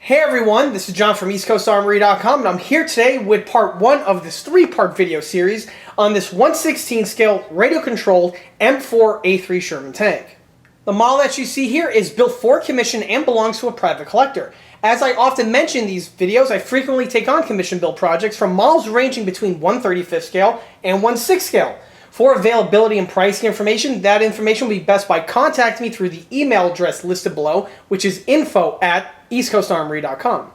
Hey everyone, this is John from EastCoastArmory.com, and I'm here today with part one of this three-part video series on this 1/16 scale radio-controlled M4A3 Sherman tank. The model that you see here is built for commission and belongs to a private collector. As I often mention in these videos, I frequently take on commission build projects from models ranging between 1/35 scale and 1/6 scale. For availability and pricing information, that information will be best by contacting me through the email address listed below, which is info@eastcoastarmory.com.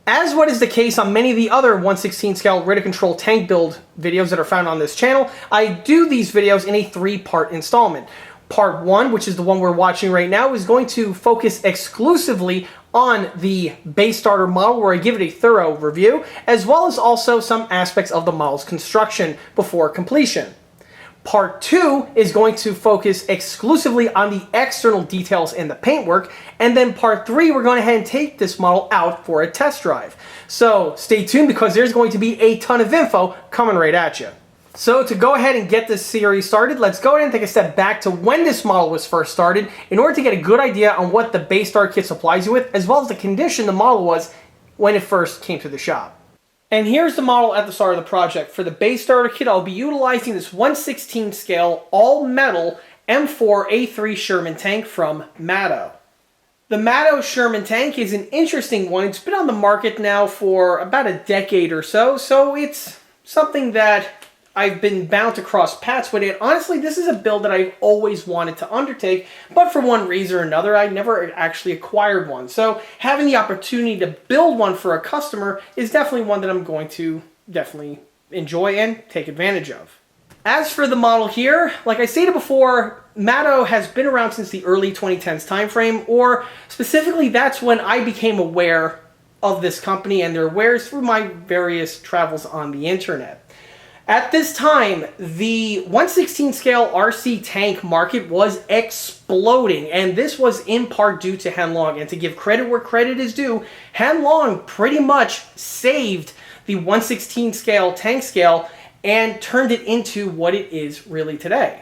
As what is the case on many of the other 1/16 scale radio control tank build videos that are found on this channel, I do these videos in a three-part installment. Part one, which is the one we're watching right now, is going to focus exclusively on the base starter model, where I give it a thorough review, as well as also some aspects of the model's construction before completion. Part two is going to focus exclusively on the external details and the paintwork, and then part three, we're going to ahead and take this model out for a test drive. So stay tuned, because there's going to be a ton of info coming right at you. So to go ahead and get this series started, let's go ahead and take a step back to when this model was first started in order to get a good idea on what the base starter kit supplies you with, as well as the condition the model was when it first came to the shop. And here's the model at the start of the project. For the base starter kit, I'll be utilizing this 1/16 scale all-metal M4A3 Sherman tank from Mato. The Mato Sherman tank is an interesting one. It's been on the market now for about a decade or so, so it's something that I've been bound to cross paths with it. Honestly, this is a build that I've always wanted to undertake, but for one reason or another, I never actually acquired one. So having the opportunity to build one for a customer is definitely one that I'm going to definitely enjoy and take advantage of. As for the model here, like I stated before, Mato has been around since the early 2010s timeframe, or specifically that's when I became aware of this company and their wares through my various travels on the internet. At this time, the 1/16 scale RC tank market was exploding, and this was in part due to Henlong. And to give credit where credit is due, Henlong pretty much saved the 1/16 scale tank scale and turned it into what it is really today.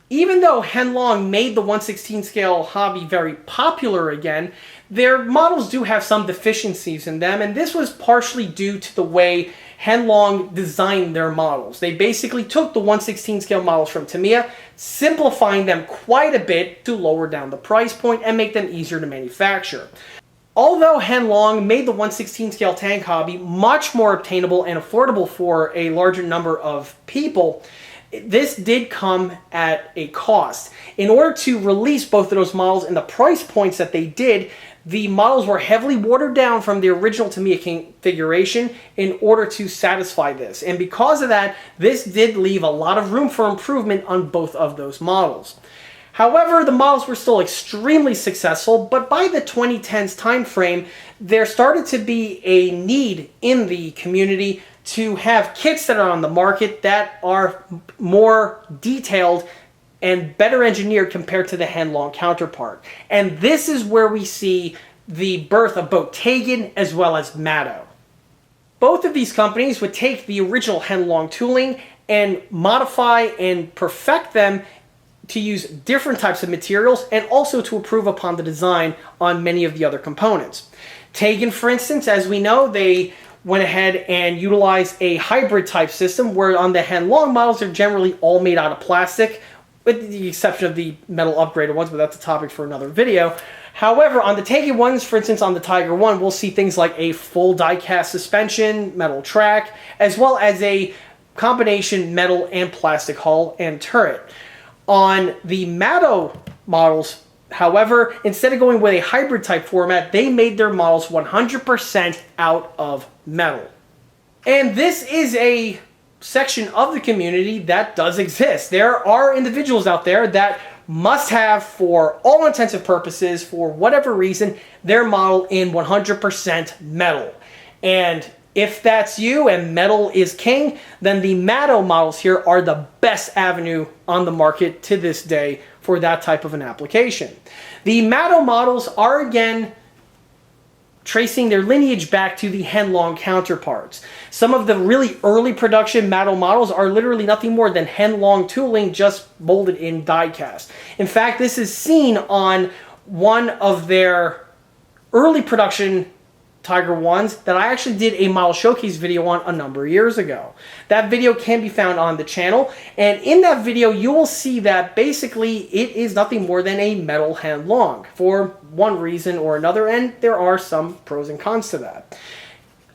Even though Henlong made the 1/16 scale hobby very popular again, their models do have some deficiencies in them, and this was partially due to the way Henlong designed their models. They basically took the 1/16 scale models from Tamiya, simplifying them quite a bit to lower down the price point and make them easier to manufacture. Although Henlong made the 1/16 scale tank hobby much more obtainable and affordable for a larger number of people, this did come at a cost. In order to release both of those models and the price points that they did, the models were heavily watered down from the original Tamiya configuration in order to satisfy this. And because of that, this did leave a lot of room for improvement on both of those models. However, the models were still extremely successful, but by the 2010s timeframe, there started to be a need in the community to have kits that are on the market that are more detailed and better engineered compared to the Henlong counterpart. And this is where we see the birth of both Tegan as well as Mato. Both of these companies would take the original Henlong tooling and modify and perfect them to use different types of materials and also to improve upon the design on many of the other components. Tegan, for instance, as we know, they went ahead and utilized a hybrid type system, where on the Henlong models, they're generally all made out of plastic, with the exception of the metal upgraded ones, but that's a topic for another video. However, on the Tegan ones, for instance, on the Tiger 1, we'll see things like a full die-cast suspension, metal track, as well as a combination metal and plastic hull and turret. On the Mato models, however, instead of going with a hybrid type format, they made their models 100% out of metal. And this is a section of the community that does exist. There are individuals out there that must have, for all intensive purposes, for whatever reason, their model in 100% metal. And if that's you and metal is king, then the Mato models here are the best avenue on the market to this day for that type of an application. The Mato models are again tracing their lineage back to the Henlong counterparts. Some of the really early production Mato models are literally nothing more than Henlong tooling just molded in die cast. In fact, this is seen on one of their early production Tiger ones that I actually did a model showcase video on a number of years ago. That video can be found on the channel, and in that video you will see that basically it is nothing more than a metal hand long for one reason or another, and there are some pros and cons to that.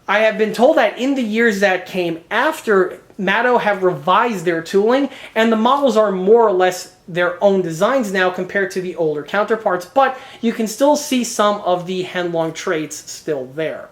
I have been told that in the years that came after, Mato have revised their tooling, and the models are more or less their own designs now compared to the older counterparts, but you can still see some of the hand-long traits still there.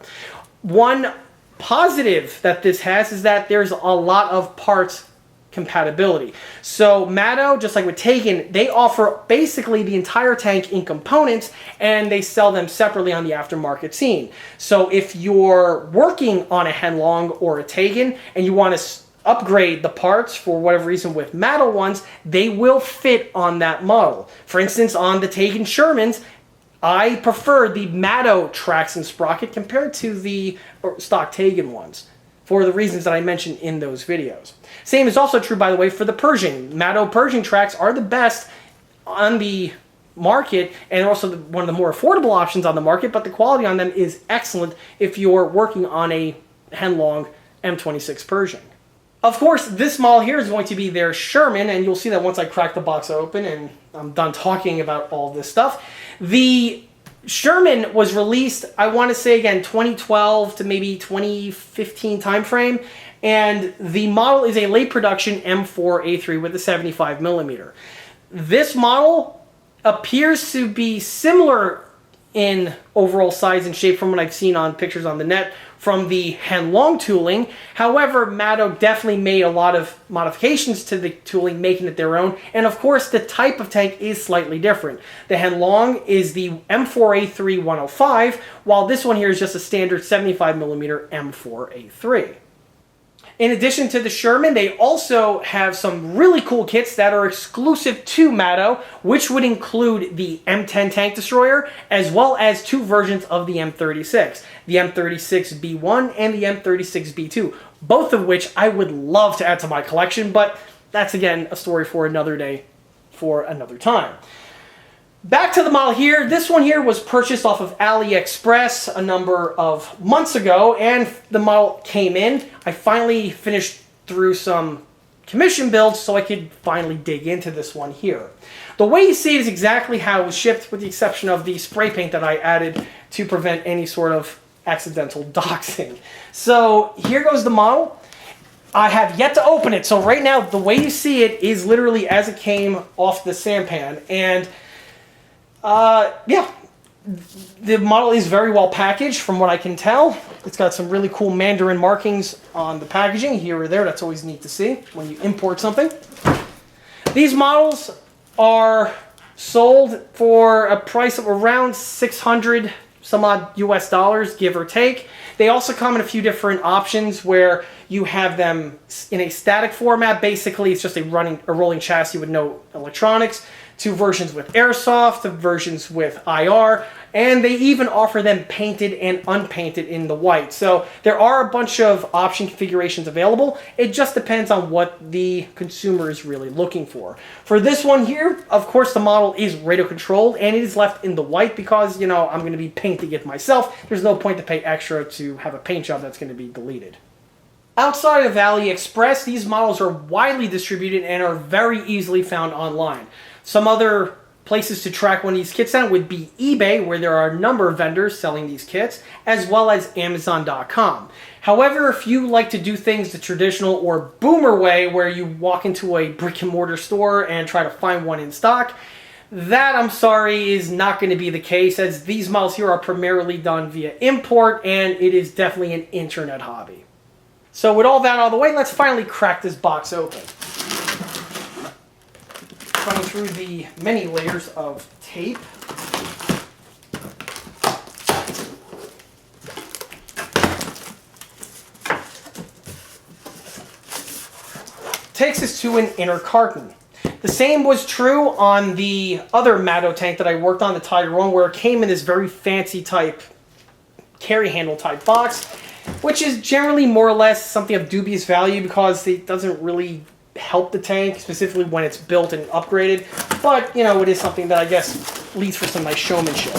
One positive that this has is that there's a lot of parts compatibility. So Mato, just like with Taken, they offer basically the entire tank in components, and they sell them separately on the aftermarket scene. So if you're working on a hand-long or a Taken and you want to upgrade the parts for whatever reason with Mato ones, they will fit on that model. For instance, on the Taken Shermans, I prefer the Mato tracks and sprocket compared to the stock Taken ones for the reasons that I mentioned in those videos. Same is also true, by the way, for the Pershing. Mato Pershing tracks are the best on the market and also one of the more affordable options on the market, but the quality on them is excellent if you're working on a hand-long M26 Pershing. Of course, this model here is going to be their Sherman, and you'll see that once I crack the box open and I'm done talking about all this stuff. The Sherman was released, I want to say again, 2012 to maybe 2015 timeframe, and the model is a late production M4A3 with a 75mm. This model appears to be similar in overall size and shape from what I've seen on pictures on the net from the hand-long tooling. However, Mato definitely made a lot of modifications to the tooling, making it their own. And of course, the type of tank is slightly different. The hand-long is the M4A3 105, while this one here is just a standard 75mm M4A3. In addition to the Sherman, they also have some really cool kits that are exclusive to Mato, which would include the M10 tank destroyer, as well as two versions of the M36, the M36B1 and the M36B2, both of which I would love to add to my collection, but that's again a story for another day, for another time. Back to the model here. This one here was purchased off of AliExpress a number of months ago, and the model came in. I finally finished through some commission builds so I could finally dig into this one here. The way you see it is exactly how it was shipped, with the exception of the spray paint that I added to prevent any sort of accidental doxing. So here goes the model. I have yet to open it, so right now the way you see it is literally as it came off the sampan, and yeah, the model is very well packaged from what I can tell. It's got some really cool Mandarin markings on the packaging here or there. That's always neat to see when you import something. These models are sold for a price of around 600 some odd US dollars, give or take. They also come in a few different options where you have them in a static format. Basically, it's just a rolling chassis with no electronics. Two versions with airsoft, versions with IR, and they even offer them painted and unpainted in the white. So there are a bunch of option configurations available. It just depends on what the consumer is really looking for. For this one here, of course, the model is radio controlled, and it is left in the white because, you know, I'm going to be painting it myself. There's no point to pay extra to have a paint job that's going to be deleted. Outside of AliExpress, these models are widely distributed and are very easily found online. Some other places to track one of these kits down would be eBay, where there are a number of vendors selling these kits, as well as Amazon.com. However, if you like to do things the traditional or boomer way, where you walk into a brick and mortar store and try to find one in stock, that, I'm sorry, is not going to be the case, as these models here are primarily done via import, and it is definitely an internet hobby. So with all that out of the way, let's finally crack this box open. Running through the many layers of tape. Takes us to an inner carton. The same was true on the other Mato tank that I worked on, the Tiger 1, where it came in this very fancy type carry handle type box, which is generally more or less something of dubious value because it doesn't really help the tank, specifically when it's built and upgraded. But, you know, it is something that I guess leads for some nice showmanship.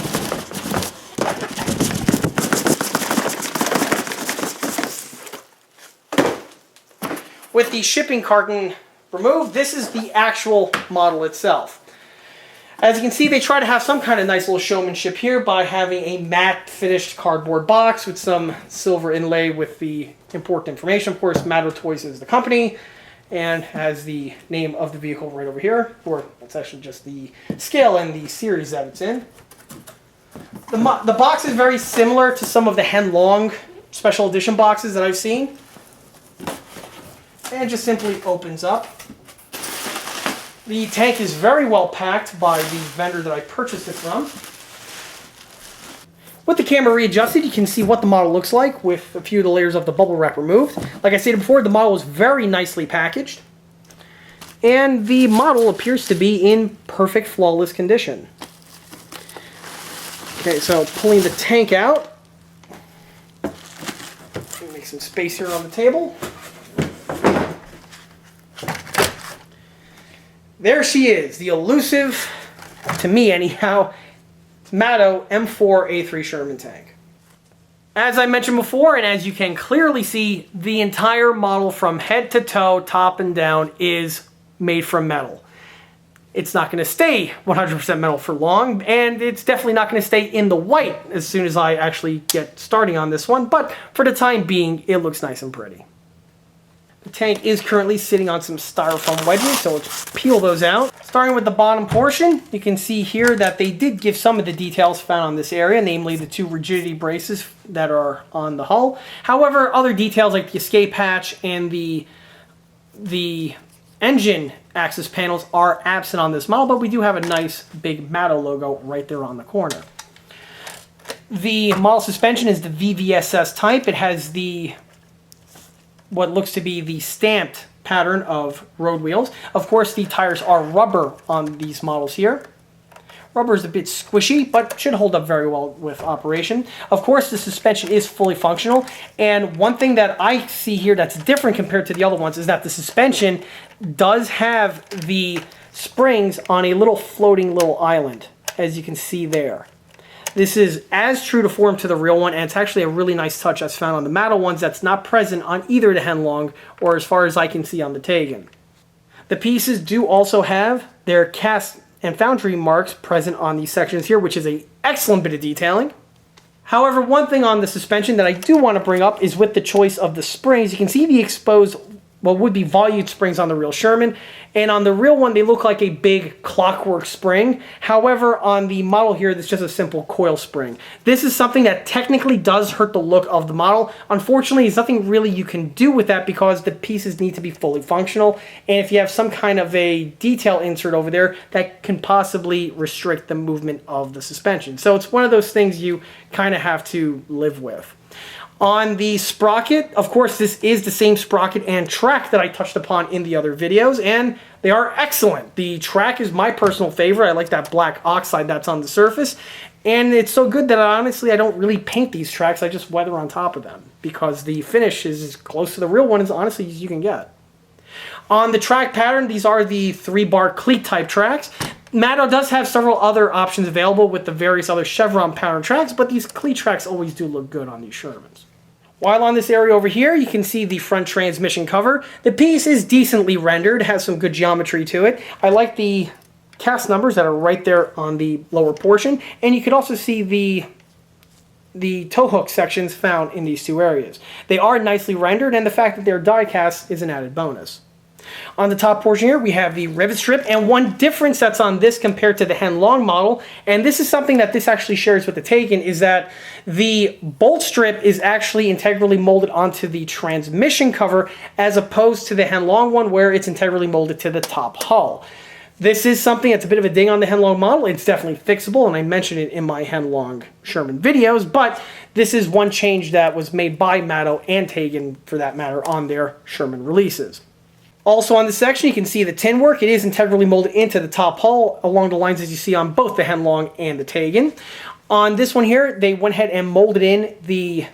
With the shipping carton removed, this is the actual model itself. As you can see, they try to have some kind of nice little showmanship here by having a matte finished cardboard box with some silver inlay with the important information. Of course, Mato Toys is the company and has the name of the vehicle right over here, or it's actually just the scale and the series that it's in. The box is very similar to some of the Henlong special edition boxes that I've seen. And it just simply opens up. The tank is very well packed by the vendor that I purchased it from. With the camera readjusted, you can see what the model looks like with a few of the layers of the bubble wrap removed. Like I stated before, the model is very nicely packaged. And the model appears to be in perfect, flawless condition. Okay, so pulling the tank out. Make some space here on the table. There she is, the elusive, to me anyhow, Mato M4A3 Sherman tank. As I mentioned before, and as you can clearly see, the entire model from head to toe, top and down, is made from metal. It's not going to stay 100% metal for long, and it's definitely not going to stay in the white as soon as I actually get starting on this one, but for the time being, it looks nice and pretty. The tank is currently sitting on some styrofoam wedges, so let's peel those out. Starting with the bottom portion, you can see here that they did give some of the details found on this area, namely the 2 rigidity braces that are on the hull. However, other details like the escape hatch and the engine access panels are absent on this model, but we do have a nice big Mato logo right there on the corner. The model suspension is the VVSS type. It has what looks to be the stamped pattern of road wheels. Of course, the tires are rubber on these models here. Rubber is a bit squishy, but should hold up very well with operation. Of course, the suspension is fully functional, and one thing that I see here that's different compared to the other ones is that the suspension does have the springs on a little floating little island, as you can see there. This is as true to form to the real one, and it's actually a really nice touch that's found on the Mato ones that's not present on either the Henlong or as far as I can see on the Tegan. The pieces do also have their cast and foundry marks present on these sections here, which is an excellent bit of detailing. However, one thing on the suspension that I do want to bring up is with the choice of the springs. You can see the exposed, what would be volute springs on the real Sherman, and on the real one they look like a big clockwork spring. However, on the model here, it's just a simple coil spring. This is something that technically does hurt the look of the model. Unfortunately, there's nothing really you can do with that because the pieces need to be fully functional, and if you have some kind of a detail insert over there, that can possibly restrict the movement of the suspension. So it's one of those things you kind of have to live with. On the sprocket, of course, this is the same sprocket and track that I touched upon in the other videos, and they are excellent. The track is my personal favorite. I like that black oxide that's on the surface, and it's so good that honestly I don't really paint these tracks. I just weather on top of them because the finish is as close to the real one as honestly as you can get. On the track pattern, these are the 3-bar cleat type tracks. Mato does have several other options available with the various other chevron pattern tracks, but these cleat tracks always do look good on these Shermans. While on this area over here, you can see the front transmission cover. The piece is decently rendered, has some good geometry to it. I like the cast numbers that are right there on the lower portion, and you can also see the tow hook sections found in these 2 areas. They are nicely rendered, and the fact that they're die cast is an added bonus. On the top portion here, we have the rivet strip, and one difference that's on this compared to the Henlong model, and this is something that this actually shares with the Tegan, is that the bolt strip is actually integrally molded onto the transmission cover as opposed to the Henlong one where it's integrally molded to the top hull. This is something that's a bit of a ding on the Henlong model. It's definitely fixable, and I mentioned it in my Henlong Sherman videos, but this is one change that was made by Mato and Tegan, for that matter, on their Sherman releases. Also on this section, you can see the tin work. It is integrally molded into the top hull along the lines as you see on both the Henlong and the Tegan. On this one here, they went ahead and molded in the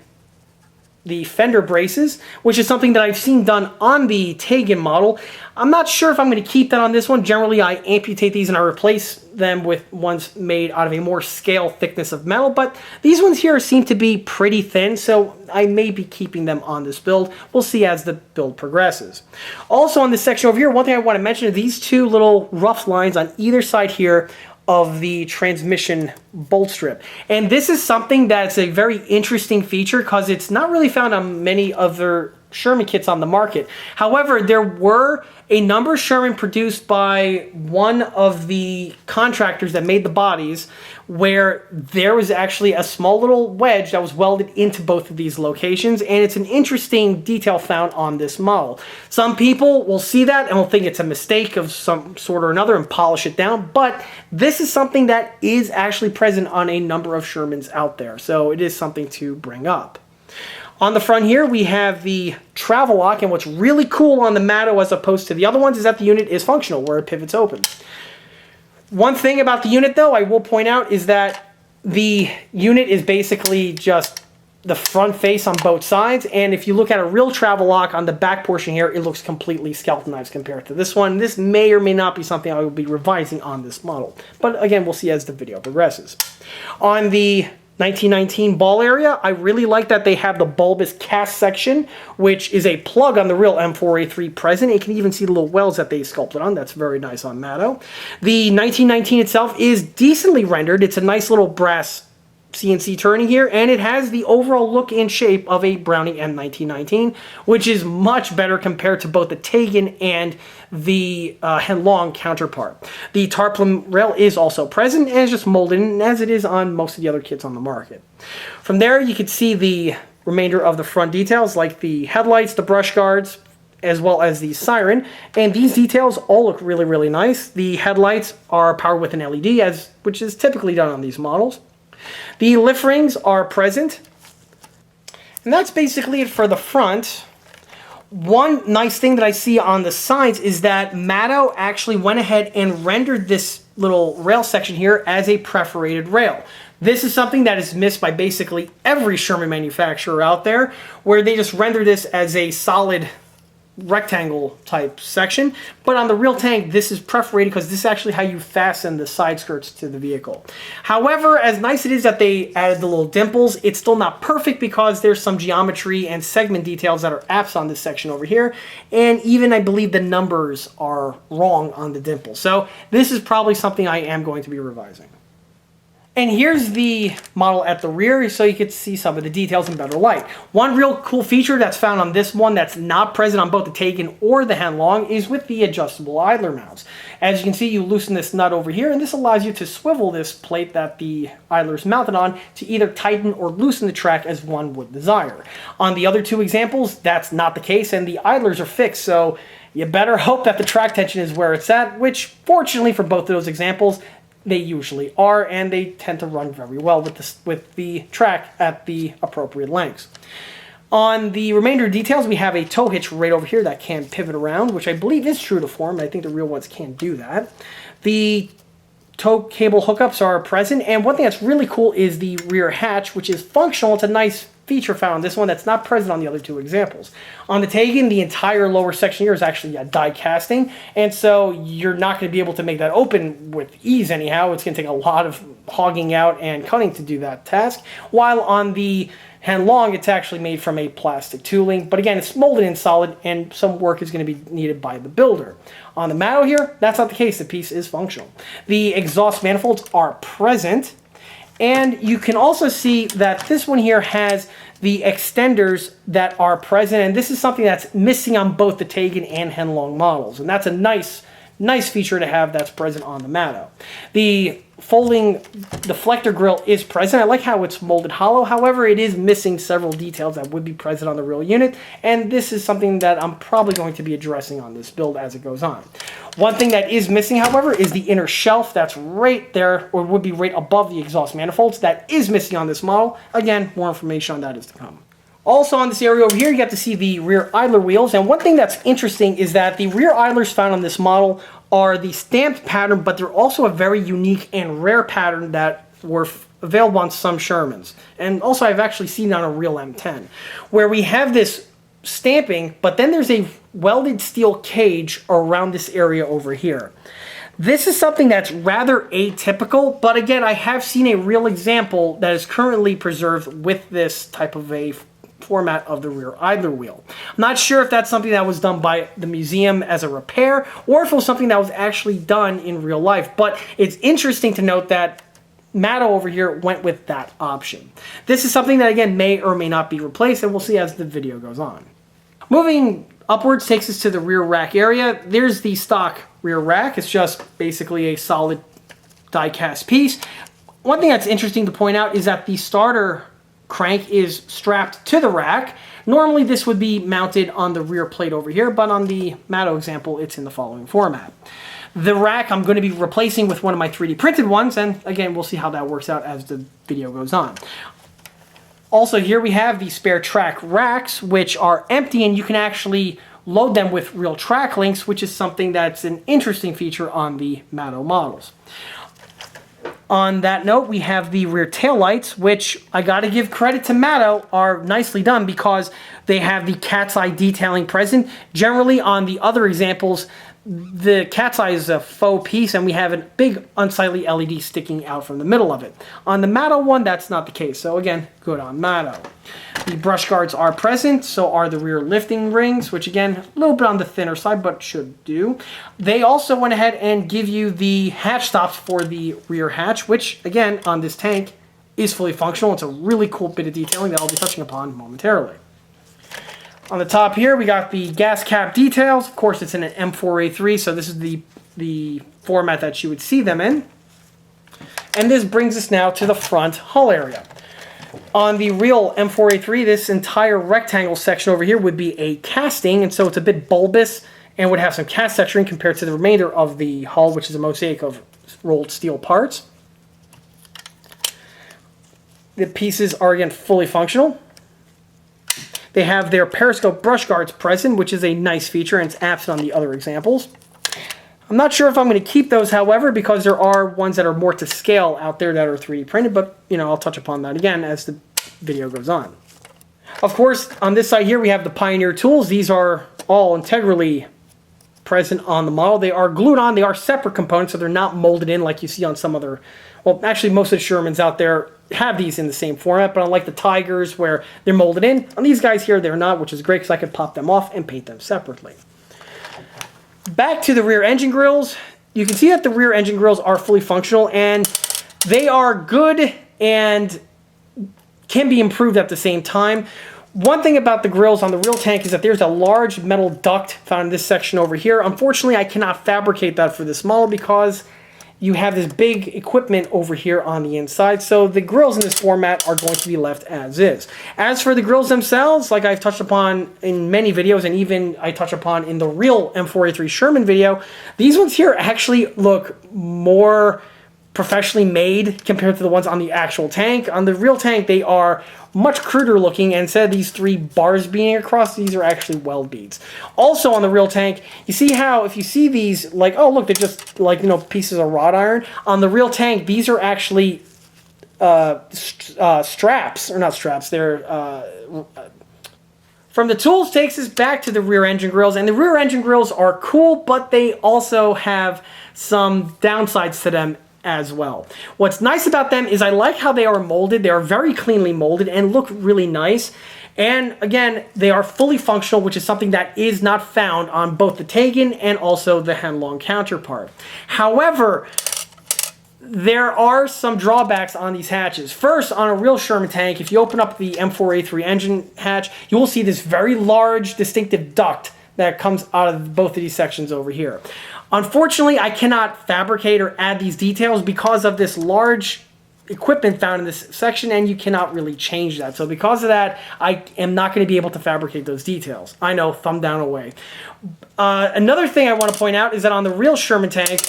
the fender braces, which is something that I've seen done on the Tegan model. I'm not sure if I'm going to keep that on this one. Generally, I amputate these and I replace them with ones made out of a more scale thickness of metal, but these ones here seem to be pretty thin, so I may be keeping them on this build. We'll see as the build progresses. Also on this section over here, one thing I want to mention are these two little rough lines on either side here of the transmission bolt strip. And this is something that's a very interesting feature because it's not really found on many other Sherman kits on the market. However, there were a number of Sherman produced by one of the contractors that made the bodies where there was actually a small little wedge that was welded into both of these locations, and it's an interesting detail found on this model. Some people will see that and will think it's a mistake of some sort or another and polish it down, but this is something that is actually present on a number of Shermans out there, so it is something to bring up. On the front here, we have the travel lock, and what's really cool on the Mato as opposed to the other ones is that the unit is functional, where it pivots open. One thing about the unit, though, I will point out is that the unit is basically just the front face on both sides, and if you look at a real travel lock on the back portion here, it looks completely skeletonized compared to this one. This may or may not be something I will be revising on this model, but again, we'll see as the video progresses. On the 1919 ball area, I really like that they have the bulbous cast section, which is a plug on the real M4A3 present. You can even see the little welds that they sculpted on. That's very nice on Mato. The 1919 itself is decently rendered. It's a nice little brass CNC turning here, and it has the overall look and shape of a Browning M1919, which is much better compared to both the Tegan and the Henlong counterpart. The tarpaulin rail is also present and is just molded in as it is on most of the other kits on the market. From there, you can see the remainder of the front details like the headlights, the brush guards, as well as the siren, and these details all look really, really nice. The headlights are powered with an LED, which is typically done on these models. The lift rings are present, and that's basically it for the front. One nice thing that I see on the sides is that Mato actually went ahead and rendered this little rail section here as a perforated rail. This is something that is missed by basically every Sherman manufacturer out there, where they just render this as a solid rectangle type section, but on the real tank this is perforated because this is actually how you fasten the side skirts to the vehicle. However, as nice it is that they added the little dimples, it's still not perfect because there's some geometry and segment details that are absent on this section over here, and even I believe the numbers are wrong on the dimples. So this is probably something I am going to be revising. And here's the model at the rear so you can see some of the details in better light. One real cool feature that's found on this one that's not present on both the Tegan or the Henlong is with the adjustable idler mounts. As you can see, you loosen this nut over here, and this allows you to swivel this plate that the idler is mounted on to either tighten or loosen the track as one would desire. On the other two examples, that's not the case, and the idlers are fixed, so you better hope that the track tension is where it's at, which fortunately for both of those examples, they usually are, and they tend to run very well with the track at the appropriate lengths. On the remainder details, we have a tow hitch right over here that can pivot around, which I believe is true to form. I think the real ones can't do that. The tow cable hookups are present, and one thing that's really cool is the rear hatch, which is functional. It's a nice feature found on this one that's not present on the other two examples. On the Tegan, the entire lower section here is actually die casting, and so you're not going to be able to make that open with ease anyhow. It's going to take a lot of hogging out and cutting to do that task, while on the Henlong, it's actually made from a plastic tooling, but again, it's molded in solid, and some work is going to be needed by the builder. On the Mato here, that's not the case. The piece is functional. The exhaust manifolds are present, and you can also see that this one here has the extenders that are present, and this is something that's missing on both the Tegan and Henlong models, and that's a nice feature to have that's present on the Mato. The folding deflector grill is present. I like how it's molded hollow. However, it is missing several details that would be present on the real unit, and this is something that I'm probably going to be addressing on this build as it goes on. One thing that is missing, however, is the inner shelf that's right there, or would be right above the exhaust manifolds. That is missing on this model. Again, more information on that is to come. Also on this area over here, you get to see the rear idler wheels, and one thing that's interesting is that the rear idlers found on this model are the stamped pattern, but they're also a very unique and rare pattern that were available on some Shermans. And also I've actually seen it on a real M10, where we have this stamping, but then there's a welded steel cage around this area over here. This is something that's rather atypical, but again, I have seen a real example that is currently preserved with this type of a format of the rear idler wheel. I'm not sure if that's something that was done by the museum as a repair, or if it was something that was actually done in real life, but it's interesting to note that Mato over here went with that option. This is something that, again, may or may not be replaced, and we'll see as the video goes on. Moving upwards takes us to the rear rack area. There's the stock rear rack. It's just basically a solid die-cast piece. One thing that's interesting to point out is that the starter crank is strapped to the rack. Normally this would be mounted on the rear plate over here, but on the Mato example, it's in the following format. The rack I'm going to be replacing with one of my 3D printed ones, and again, we'll see how that works out as the video goes on. Also, here we have the spare track racks, which are empty, and you can actually load them with real track links, which is something that's an interesting feature on the Mato models. On that note, we have the rear taillights, which I got to give credit to Mato, are nicely done because they have the cat's eye detailing present. Generally, on the other examples, the cat's eye is a faux piece, and we have a big unsightly LED sticking out from the middle of it. On the Mato one, that's not the case. So again, good on Mato. The brush guards are present, so are the rear lifting rings, which again, a little bit on the thinner side, but should do. They also went ahead and give you the hatch stops for the rear hatch, which again, on this tank, is fully functional. It's a really cool bit of detailing that I'll be touching upon momentarily. On the top here, we got the gas cap details. Of course, it's in an M4A3, so this is the format that you would see them in. And this brings us now to the front hull area. On the real M4A3, this entire rectangle section over here would be a casting, and so it's a bit bulbous and would have some cast texturing compared to the remainder of the hull, which is a mosaic of rolled steel parts. The pieces are, again, fully functional. They have their periscope brush guards present, which is a nice feature, and it's absent on the other examples. I'm not sure if I'm going to keep those, however, because there are ones that are more to scale out there that are 3D printed, but, you know, I'll touch upon that again as the video goes on. Of course, on this side here, we have the Pioneer tools. These are all integrally present on the model. They are glued on. They are separate components, so they're not molded in like you see on some other... Well, actually, most of the Shermans out there have these in the same format, but unlike the Tigers where they're molded in, on these guys here, they're not, which is great because I could pop them off and paint them separately. Back to the rear engine grills. You can see that the rear engine grills are fully functional, and they are good and can be improved at the same time. One thing about the grills on the real tank is that there's a large metal duct found in this section over here. Unfortunately, I cannot fabricate that for this model because you have this big equipment over here on the inside, so the grills in this format are going to be left as is. As for the grills themselves, like I've touched upon in many videos, and even I touch upon in the real M4A3 Sherman video, these ones here actually look more professionally made compared to the ones on the actual tank. On the real tank, they are much cruder looking, and instead of these 3 bars being across, these are actually weld beads. Also on the real tank, you see how if you see these, like, oh look, they're just like, you know, pieces of wrought iron. On the real tank, these are actually straps, or not straps, they're from the tools takes us back to the rear engine grills, and the rear engine grills are cool, but they also have some downsides to them as well. What's nice about them is I like how they are molded. They are very cleanly molded and look really nice. And again, they are fully functional, which is something that is not found on both the Tegan and also the Henlong counterpart. However, there are some drawbacks on these hatches. First, on a real Sherman tank, if you open up the M4A3 engine hatch, you will see this very large, distinctive duct that comes out of both of these sections over here. Unfortunately, I cannot fabricate or add these details because of this large equipment found in this section, and you cannot really change that. So because of that, I am not going to be able to fabricate those details. I know, thumb down away. Another thing I want to point out is that on the real Sherman tank,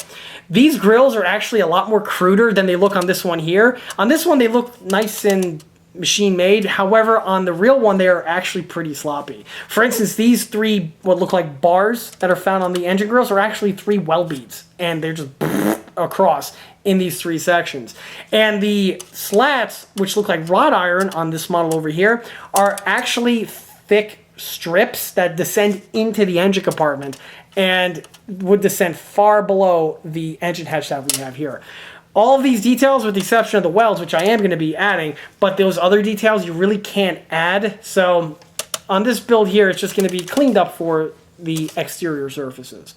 these grills are actually a lot more cruder than they look on this one here. On this one, they look nice and machine made. However, on the real one, they are actually pretty sloppy. For instance, these 3 what look like bars that are found on the engine grills are actually 3 weld beads, and they're just across in these 3 sections. And the slats, which look like wrought iron on this model over here, are actually thick strips that descend into the engine compartment and would descend far below the engine hatch that we have here. All of these details, with the exception of the welds, which I am going to be adding, but those other details you really can't add. So on this build here, it's just going to be cleaned up for the exterior surfaces.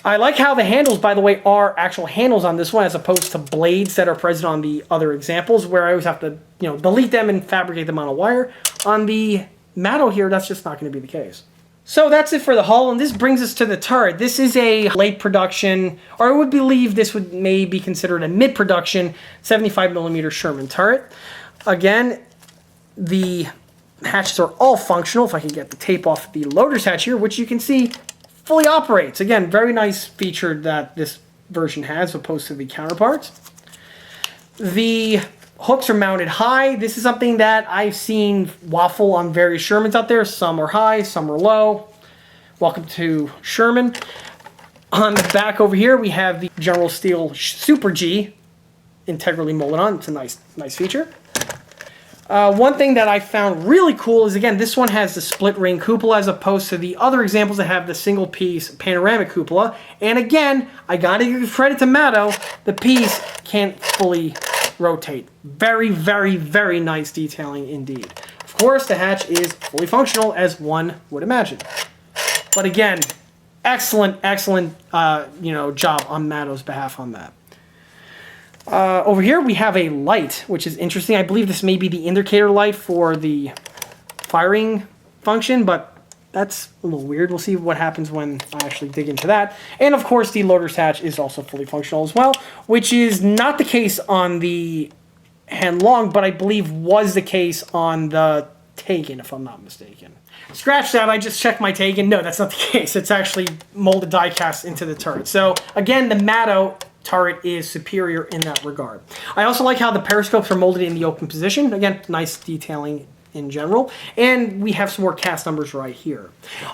I like how the handles, by the way, are actual handles on this one as opposed to blades that are present on the other examples where I always have to, delete them and fabricate them on a wire. On the Mato here, that's just not going to be the case. So that's it for the hull, and this brings us to the turret. This is a late production, or I would believe this may be considered a mid-production 75mm Sherman turret. Again, the hatches are all functional. If I can get the tape off the loader's hatch here, which you can see fully operates. Again, very nice feature that this version has as opposed to the counterparts. The hooks are mounted high. This is something that I've seen waffle on various Shermans out there. Some are high, some are low. Welcome to Sherman. On the back over here, we have the General Steel Super G integrally molded on. It's a nice feature. One thing that I found really cool is, again, this one has the split ring cupola as opposed to the other examples that have the single piece panoramic cupola. And again, I gotta give credit to Mato, the piece can't fully rotate. Very, very, very nice detailing indeed. Of course, the hatch is fully functional as one would imagine. But again, excellent job on Mato's behalf on that. Over here we have a light, which is interesting. I believe this may be the indicator light for the firing function, but that's a little weird. We'll see what happens when I actually dig into that. And of course the loader's hatch is also fully functional as well, which is not the case on the Henlong, but I believe was the case on the Taken, if I'm not mistaken. Scratch that, I just checked my Taken. No, that's not the case. It's actually molded die cast into the turret. So again, the Mato turret is superior in that regard. I also like how the periscopes are molded in the open position. Again, nice detailing in general. And we have some more cast numbers right here.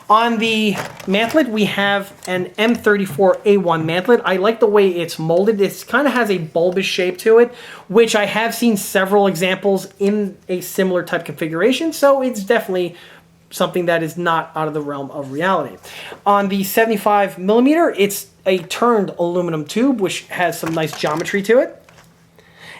On the mantlet, we have an M34A1 mantlet. I like the way it's molded. It kind of has a bulbous shape to it, which I have seen several examples in a similar type configuration. So it's definitely something that is not out of the realm of reality. On the 75mm, it's a turned aluminum tube, which has some nice geometry to it.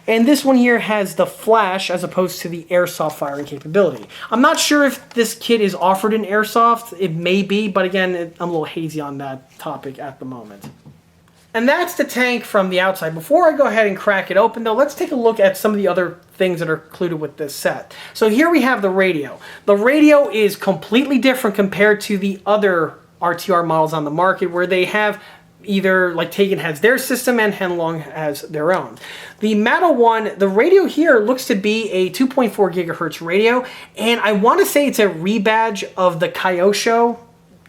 And this one here has the flash as opposed to the airsoft firing capability. I'm not sure if this kit is offered in airsoft. It may be, but again, I'm a little hazy on that topic at the moment. And that's the tank from the outside. Before I go ahead and crack it open, though, let's take a look at some of the other things that are included with this set. So here we have the radio. The radio is completely different compared to the other RTR models on the market, where they have either, like Taken has their system and Henlong has their own. The Mato one, the radio here looks to be a 2.4 gigahertz radio, and I want to say it's a rebadge of the Kyosho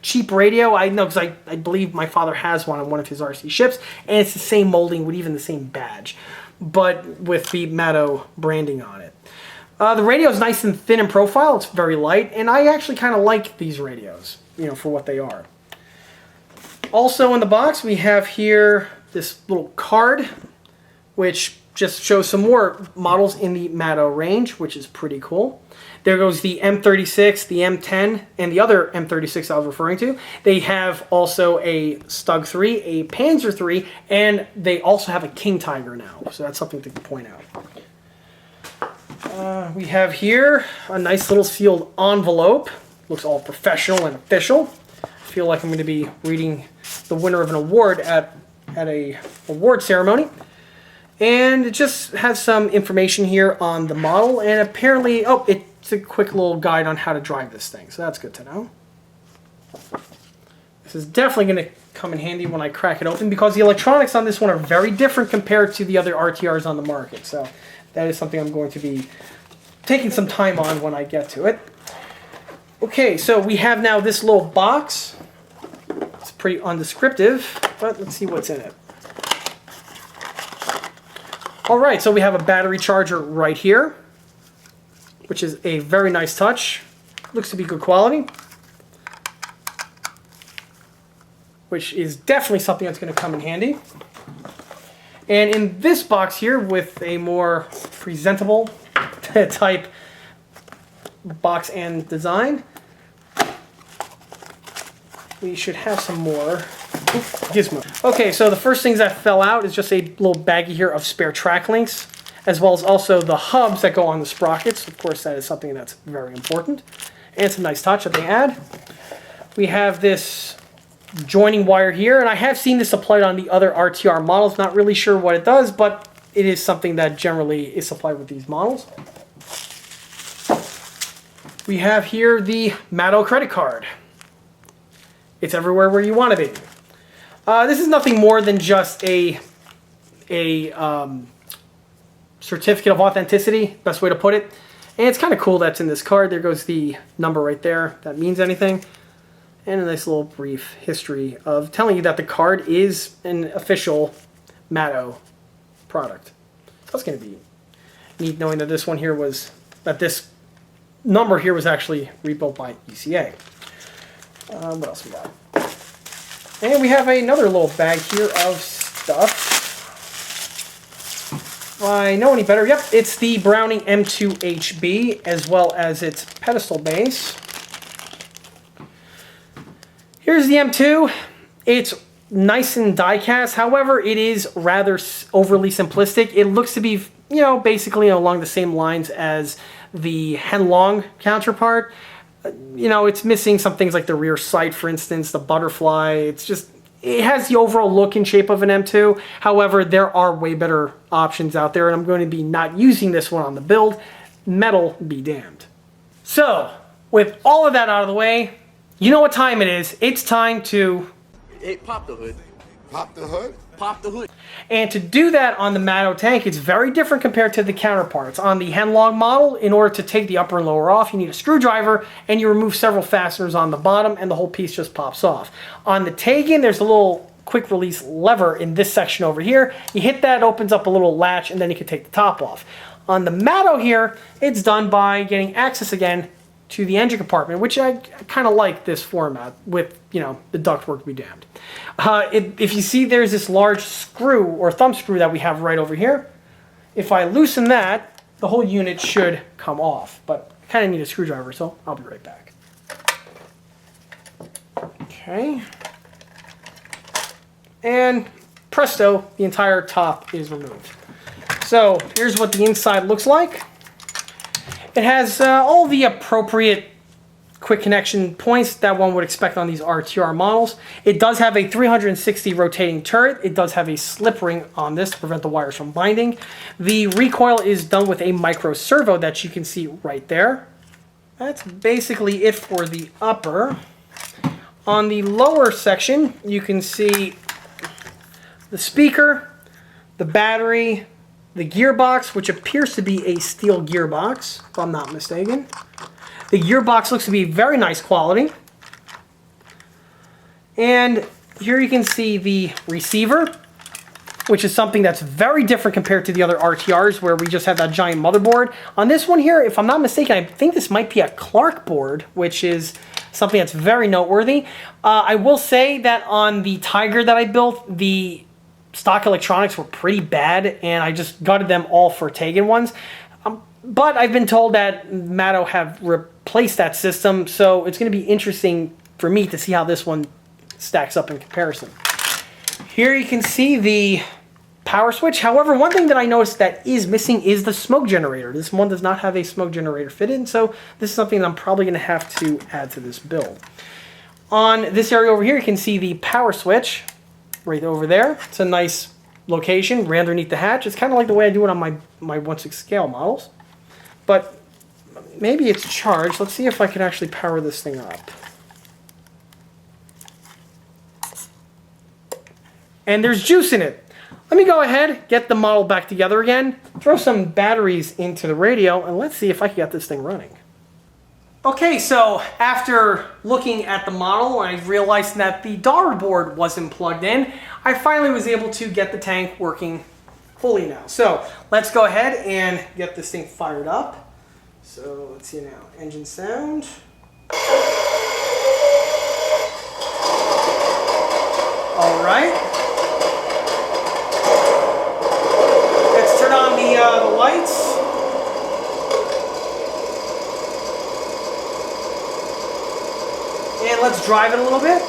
cheap radio. I know because I believe my father has one on one of his RC ships, and it's the same molding with even the same badge, but with the Mato branding on it. The radio is nice and thin in profile. It's very light, and I actually kind of like these radios, for what they are. Also in the box, we have here this little card, which just shows some more models in the Mato range, which is pretty cool. There goes the M36, the M10, and the other M36 I was referring to. They have also a Stug 3, a Panzer 3, and they also have a King Tiger now. So that's something to point out. We have here a nice little sealed envelope. Looks all professional and official. I feel like I'm going to be reading the winner of an award at a award ceremony. And it just has some information here on the model, and apparently, it's a quick little guide on how to drive this thing, so that's good to know. This is definitely going to come in handy when I crack it open, because the electronics on this one are very different compared to the other RTRs on the market, so that is something I'm going to be taking some time on when I get to it. Okay, so we have now this little box. It's pretty undescriptive, but let's see what's in it. Alright, so we have a battery charger right here, which is a very nice touch. Looks to be good quality, which is definitely something that's going to come in handy. And in this box here, with a more presentable type box and design, we should have some more gizmos. Okay, so the first things that fell out is just a little baggie here of spare track links, as well as also the hubs that go on the sprockets. Of course, that is something that's very important. And it's a nice touch that they add. We have this joining wire here, and I have seen this applied on the other RTR models. Not really sure what it does, but it is something that generally is supplied with these models. We have here the Mato credit card. It's everywhere where you want to be. This is nothing more than just a certificate of authenticity, best way to put it. And it's kind of cool that's in this card. There goes the number right there. That means anything. And a nice little brief history of telling you that the card is an official Mato product. That's going to be neat knowing that this one here was, that this number here was actually rebuilt by ECA. What else we got? And we have another little bag here of stuff. If I know any better, yep, it's the Browning M2HB, as well as its pedestal base. Here's the M2. It's nice and die-cast. However, it is rather overly simplistic. It looks to be, you know, basically along the same lines as the Henlong counterpart. You know, it's missing some things like the rear sight, for instance, the butterfly. It's just, it has the overall look and shape of an M2. However, there are way better options out there, and I'm going to be not using this one on the build. Metal be damned. So, with all of that out of the way, you know what time it is. It's time to... Hey, pop the hood. Pop the hood? Pop the hood. And to do that on the Mato tank, it's very different compared to the counterparts. On the Henlong model, in order to take the upper and lower off, you need a screwdriver, and you remove several fasteners on the bottom, and the whole piece just pops off. On the Tegan, there's a little quick release lever in this section over here. You hit that, it opens up a little latch, and then you can take the top off. On the Mato here, it's done by getting access again to the engine compartment, which I kind of like this format with, you know, the ductwork be damned. If you see, there's this large screw or thumb screw that we have right over here. If I loosen that, the whole unit should come off, but I kind of need a screwdriver, so I'll be right back. Okay. And presto, the entire top is removed. So here's what the inside looks like. It has all the appropriate quick connection points that one would expect on these RTR models. It does have a 360 rotating turret. It does have a slip ring on this to prevent the wires from binding. The recoil is done with a micro servo that you can see right there. That's basically it for the upper. On the lower section, you can see the speaker, the battery, the gearbox, which appears to be a steel gearbox, if I'm not mistaken. The gearbox looks to be very nice quality. And here you can see the receiver, which is something that's very different compared to the other RTRs where we just have that giant motherboard. On this one here, if I'm not mistaken, I think this might be a Clark board, which is something that's very noteworthy. I will say that on the Tiger that I built, the stock electronics were pretty bad, and I just gutted them all for Tegan ones. But I've been told that Mato have replaced that system, so it's going to be interesting for me to see how this one stacks up in comparison. Here you can see the power switch. However, one thing that I noticed that is missing is the smoke generator. This one does not have a smoke generator fitted, so this is something that I'm probably going to have to add to this build. On this area over here, you can see the power switch. Right over there. It's a nice location, right underneath the hatch. It's kind of like the way I do it on my 1/6 scale models. But maybe it's charged. Let's see if I can actually power this thing up. And there's juice in it. Let me go ahead, get the model back together again, throw some batteries into the radio, and let's see if I can get this thing running. Okay, so after looking at the model, I realized that the daughter board wasn't plugged in. I finally was able to get the tank working fully now. So let's go ahead and get this thing fired up. So let's see now, engine sound. All right. lights. And let's drive it a little bit.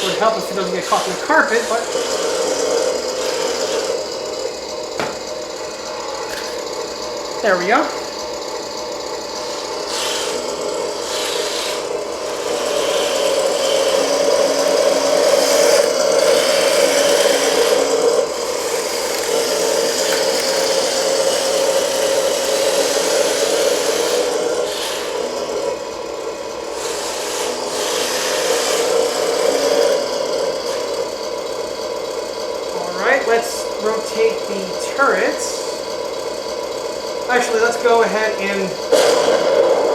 Would help if it doesn't get caught in the carpet, but there we go. Let's rotate the turrets. Actually, let's go ahead and,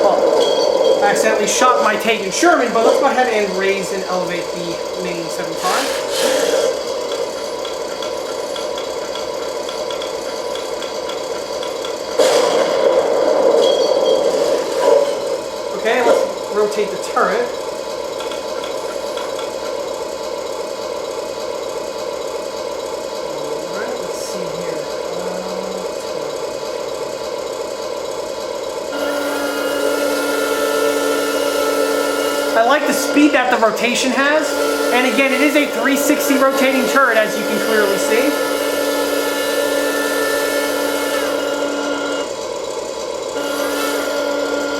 well, I accidentally shot my tank in Sherman, but let's go ahead and raise and elevate the main 75. Okay, let's rotate the turret. I like the speed that the rotation has, and again, it is a 360 rotating turret, as you can clearly see.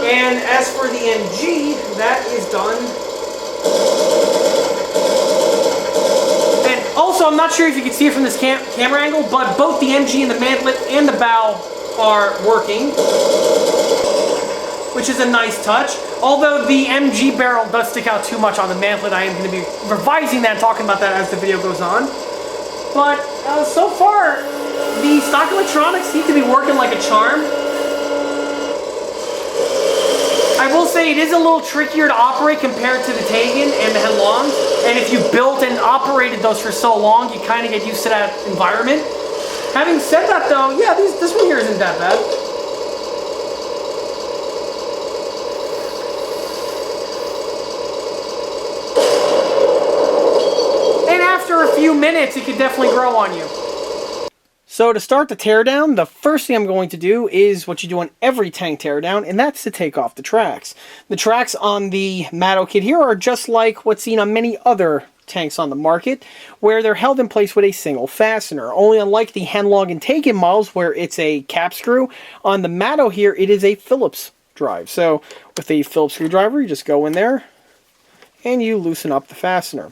And as for the MG, that is done. And also, I'm not sure if you can see it from this camera angle, but both the MG and the mantlet and the bow are working, which is a nice touch. Although the MG barrel does stick out too much on the mantlet, I am going to be revising that and talking about that as the video goes on. But so far, the stock electronics seem to be working like a charm. I will say it is a little trickier to operate compared to the Tegan and the Henlongs. And if you built and operated those for so long, you kind of get used to that environment. Having said that though, yeah, this one here isn't that bad. After a few minutes, it could definitely grow on you. So to start the teardown, the first thing I'm going to do is what you do on every tank teardown, and that's to take off the tracks. The tracks on the Mato kit here are just like what's seen on many other tanks on the market, where they're held in place with a single fastener. Only unlike the Henlong and Tegan models, where it's a cap screw, on the Mato here, it is a Phillips drive. So with a Phillips screwdriver, you just go in there, and you loosen up the fastener.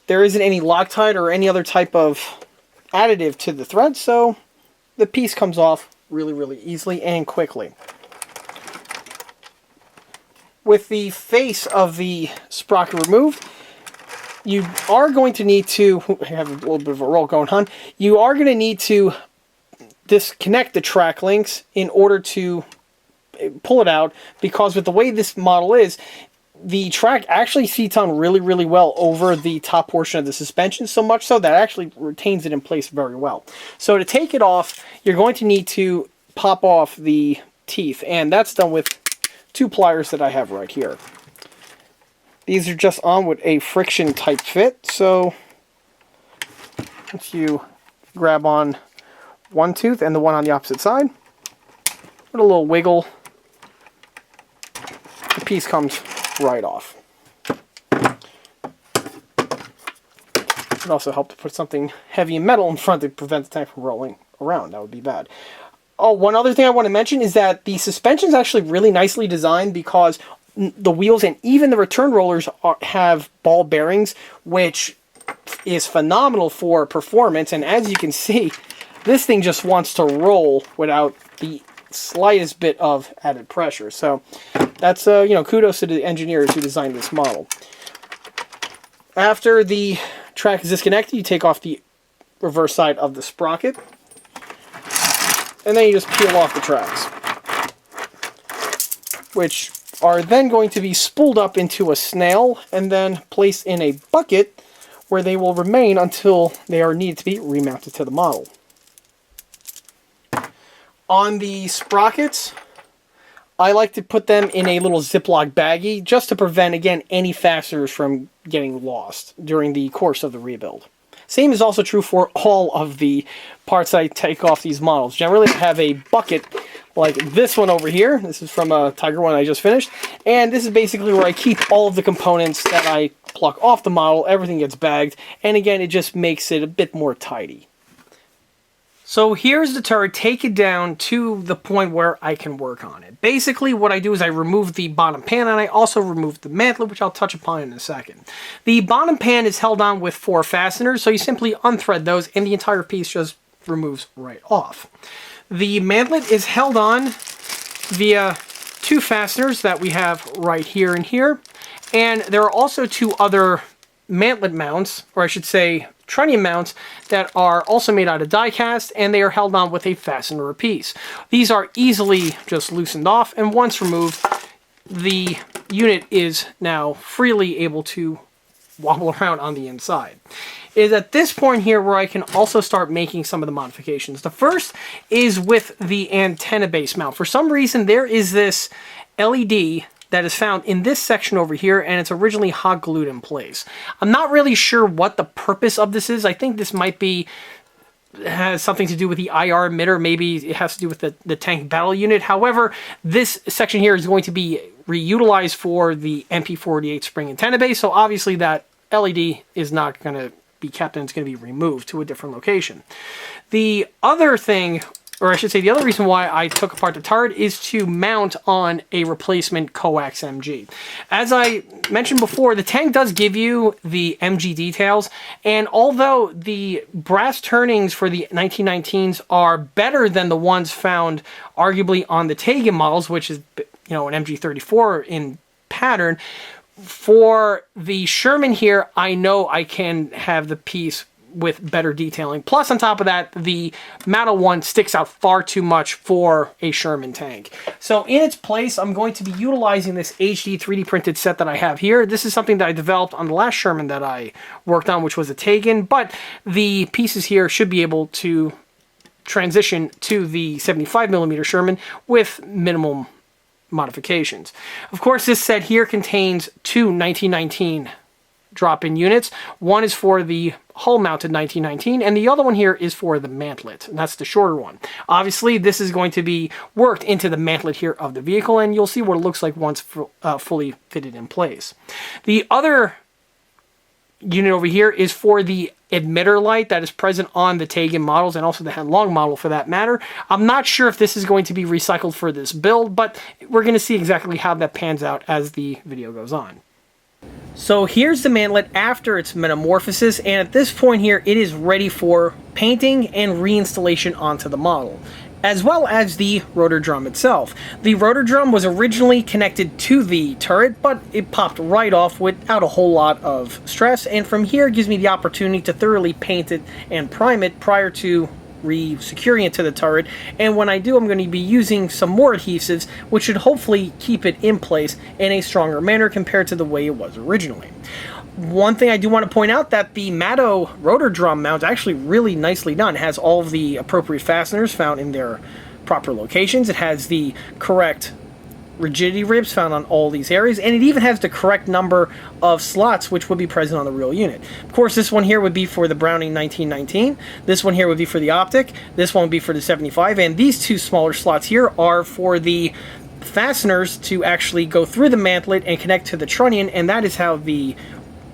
There isn't any Loctite or any other type of additive to the thread, so the piece comes off really, really easily and quickly. With the face of the sprocket removed, you are going to need to, I have a little bit of a roll going on, you are going to need to disconnect the track links in order to pull it out, because with the way this model is, the track actually seats on really, really well over the top portion of the suspension, so much so that actually retains it in place very well. So to take it off, you're going to need to pop off the teeth, and that's done with 2 pliers that I have right here. These are just on with a friction type fit, so once you grab on one tooth and the one on the opposite side, with a little wiggle, the piece comes right off. It also helped to put something heavy and metal in front to prevent the tank from rolling around. That would be bad. Oh, one other thing I want to mention is that the suspension is actually really nicely designed, because the wheels and even the return rollers have ball bearings, which is phenomenal for performance. And as you can see, this thing just wants to roll without the slightest bit of added pressure. So that's kudos to the engineers who designed this model. After the track is disconnected, you take off the reverse side of the sprocket, and then you just peel off the tracks, which are then going to be spooled up into a snail and then placed in a bucket, where they will remain until they are needed to be remounted to the model. On the sprockets, I like to put them in a little Ziploc baggie just to prevent, again, any fasteners from getting lost during the course of the rebuild. Same is also true for all of the parts I take off these models. Generally, I have a bucket like this one over here. This is from a Tiger one I just finished. And this is basically where I keep all of the components that I pluck off the model. Everything gets bagged. And again, it just makes it a bit more tidy. So here's the turret, take it down to the point where I can work on it. Basically what I do is I remove the bottom pan and I also remove the mantlet, which I'll touch upon in a second. The bottom pan is held on with 4 fasteners, so you simply unthread those and the entire piece just removes right off. The mantlet is held on via 2 fasteners that we have right here and here, and there are also 2 other mantlet mounts, or I should say trunnion mounts, that are also made out of die cast, and they are held on with a fastener apiece. These are easily just loosened off, and once removed, the unit is now freely able to wobble around on the inside. It is at this point here where I can also start making some of the modifications. The first is with the antenna base mount. For some reason, there is this LED that is found in this section over here, and it's originally hot glued in place. I'm not really sure what the purpose of this is. I think this might be has something to do with the IR emitter. Maybe it has to do with the tank battle unit. However, this section here is going to be reutilized for the MP48 spring antenna base, so obviously that LED is not going to be kept and it's going to be removed to a different location. The other thing, or I should say the other reason why I took apart the turret, is to mount on a replacement coax MG. As I mentioned before, the tank does give you the MG details, and although the brass turnings for the 1919s are better than the ones found arguably on the Tegan models, which is, you know, an MG34 in pattern, for the Sherman here, I know I can have the piece with better detailing. Plus, on top of that, the Mato one sticks out far too much for a Sherman tank. So in its place, I'm going to be utilizing this HD 3D printed set that I have here. This is something that I developed on the last Sherman that I worked on, which was a Tegan, but the pieces here should be able to transition to the 75mm Sherman with minimum modifications. Of course, this set here contains 2 1919 drop-in units. One is for the hull-mounted 1919, and the other one here is for the mantlet, and that's the shorter one. Obviously, this is going to be worked into the mantlet here of the vehicle, and you'll see what it looks like once fully fitted in place. The other unit over here is for the emitter light that is present on the Tegan models and also the Henlong model for that matter. I'm not sure if this is going to be recycled for this build, but we're going to see exactly how that pans out as the video goes on. So here's the mantlet after its metamorphosis, and at this point here it is ready for painting and reinstallation onto the model, as well as the rotor drum itself. The rotor drum was originally connected to the turret, but it popped right off without a whole lot of stress, and from here it gives me the opportunity to thoroughly paint it and prime it prior to re-securing it to the turret. And when I do, I'm going to be using some more adhesives, which should hopefully keep it in place in a stronger manner compared to the way it was originally. One thing I do want to point out, that the Mato rotor drum mount is actually really nicely done. It has all of the appropriate fasteners found in their proper locations. It has the correct rigidity ribs found on all these areas, and it even has the correct number of slots which would be present on the real unit. Of course, this one here would be for the Browning 1919, this one here would be for the optic, this one would be for the 75, and these 2 smaller slots here are for the fasteners to actually go through the mantlet and connect to the trunnion, and that is how the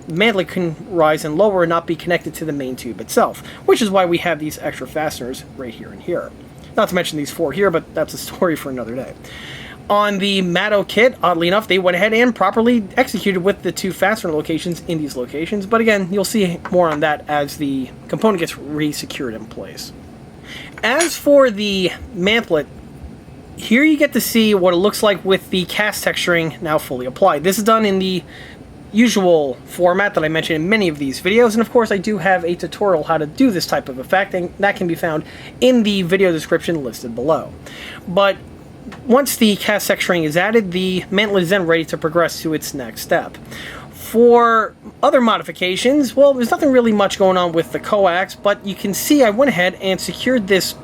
mantlet can rise and lower and not be connected to the main tube itself, which is why we have these extra fasteners right here and here. Not to mention these 4 here, but that's a story for another day. On the Mato kit, oddly enough, they went ahead and properly executed with the 2 fastener locations in these locations, but again, you'll see more on that as the component gets re-secured in place. As for the mantlet, here you get to see what it looks like with the cast texturing now fully applied. This is done in the usual format that I mentioned in many of these videos, and of course I do have a tutorial how to do this type of effect, and that can be found in the video description listed below. But once the cast texturing is added, the mantlet is then ready to progress to its next step. For other modifications, well, there's nothing really much going on with the coax, but you can see I went ahead and secured this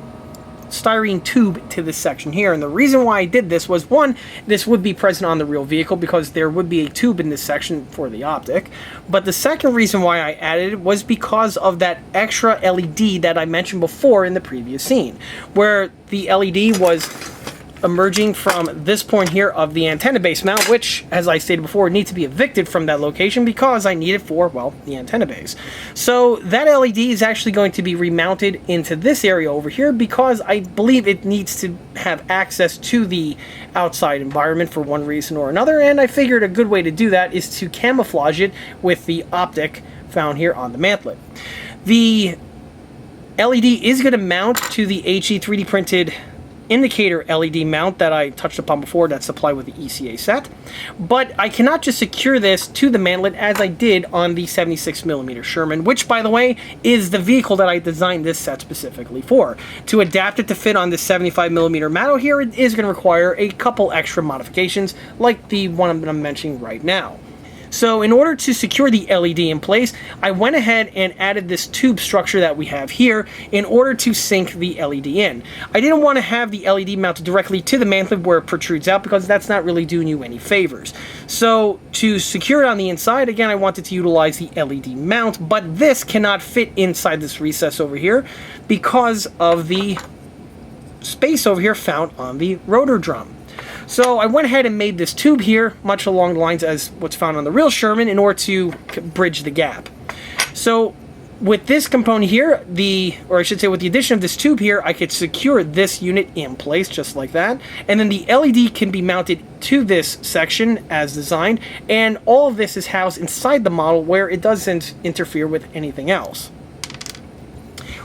styrene tube to this section here. And the reason why I did this was, one, this would be present on the real vehicle because there would be a tube in this section for the optic. But the second reason why I added it was because of that extra LED that I mentioned before in the previous scene, where the LED was emerging from this point here of the antenna base mount, which, as I stated before, needs to be evicted from that location because I need it for, well, the antenna base. So that LED is actually going to be remounted into this area over here because I believe it needs to have access to the outside environment for one reason or another, and I figured a good way to do that is to camouflage it with the optic found here on the mantlet. The LED is going to mount to the HE 3D printed indicator LED mount that I touched upon before that's supplied with the ECA set, but I cannot just secure this to the mantlet as I did on the 76mm Sherman, which, by the way, is the vehicle that I designed this set specifically for. To adapt it to fit on the 75mm Mato here, it is going to require a couple extra modifications like the one I'm mentioning right now. So in order to secure the LED in place, I went ahead and added this tube structure that we have here in order to sink the LED in. I didn't want to have the LED mounted directly to the mantlet where it protrudes out because that's not really doing you any favors. So to secure it on the inside, again, I wanted to utilize the LED mount, but this cannot fit inside this recess over here because of the space over here found on the rotor drum. So I went ahead and made this tube here, much along the lines as what's found on the real Sherman, in order to bridge the gap. So with this component here, or I should say with the addition of this tube here, I could secure this unit in place just like that. And then the LED can be mounted to this section as designed, and all of this is housed inside the model where it doesn't interfere with anything else.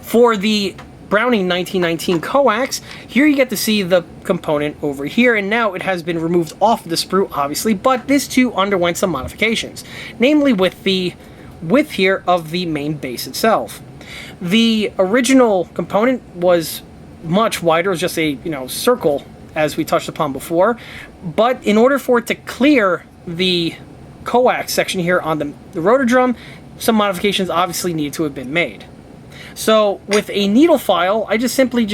For the Browning 1919 coax, here you get to see the component over here, and now it has been removed off the sprue, obviously, but this too underwent some modifications, namely with the width here of the main base itself. The original component was much wider, it was just a circle, as we touched upon before, but in order for it to clear the coax section here on the rotor drum, some modifications obviously needed to have been made. So with a needle file, I simply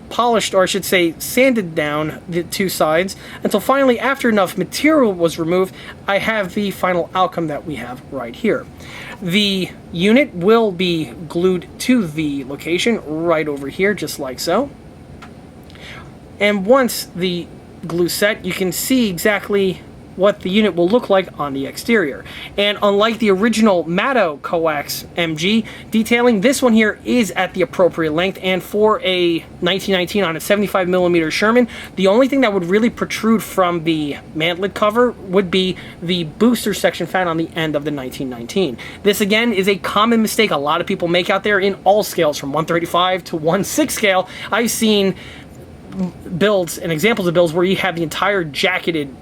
polished, or I should say sanded down the two sides until finally, after enough material was removed, I have the final outcome that we have right here. The unit will be glued to the location right over here, just like so. And once the glue set, you can see exactly what the unit will look like on the exterior. And unlike the original Mato coax MG detailing, this one here is at the appropriate length, and for a 1919 on a 75mm Sherman, the only thing that would really protrude from the mantlet cover would be the booster section found on the end of the 1919. This again is a common mistake a lot of people make out there in all scales from 135 to 1/6 scale. I've seen builds and examples of builds where you have the entire jacketed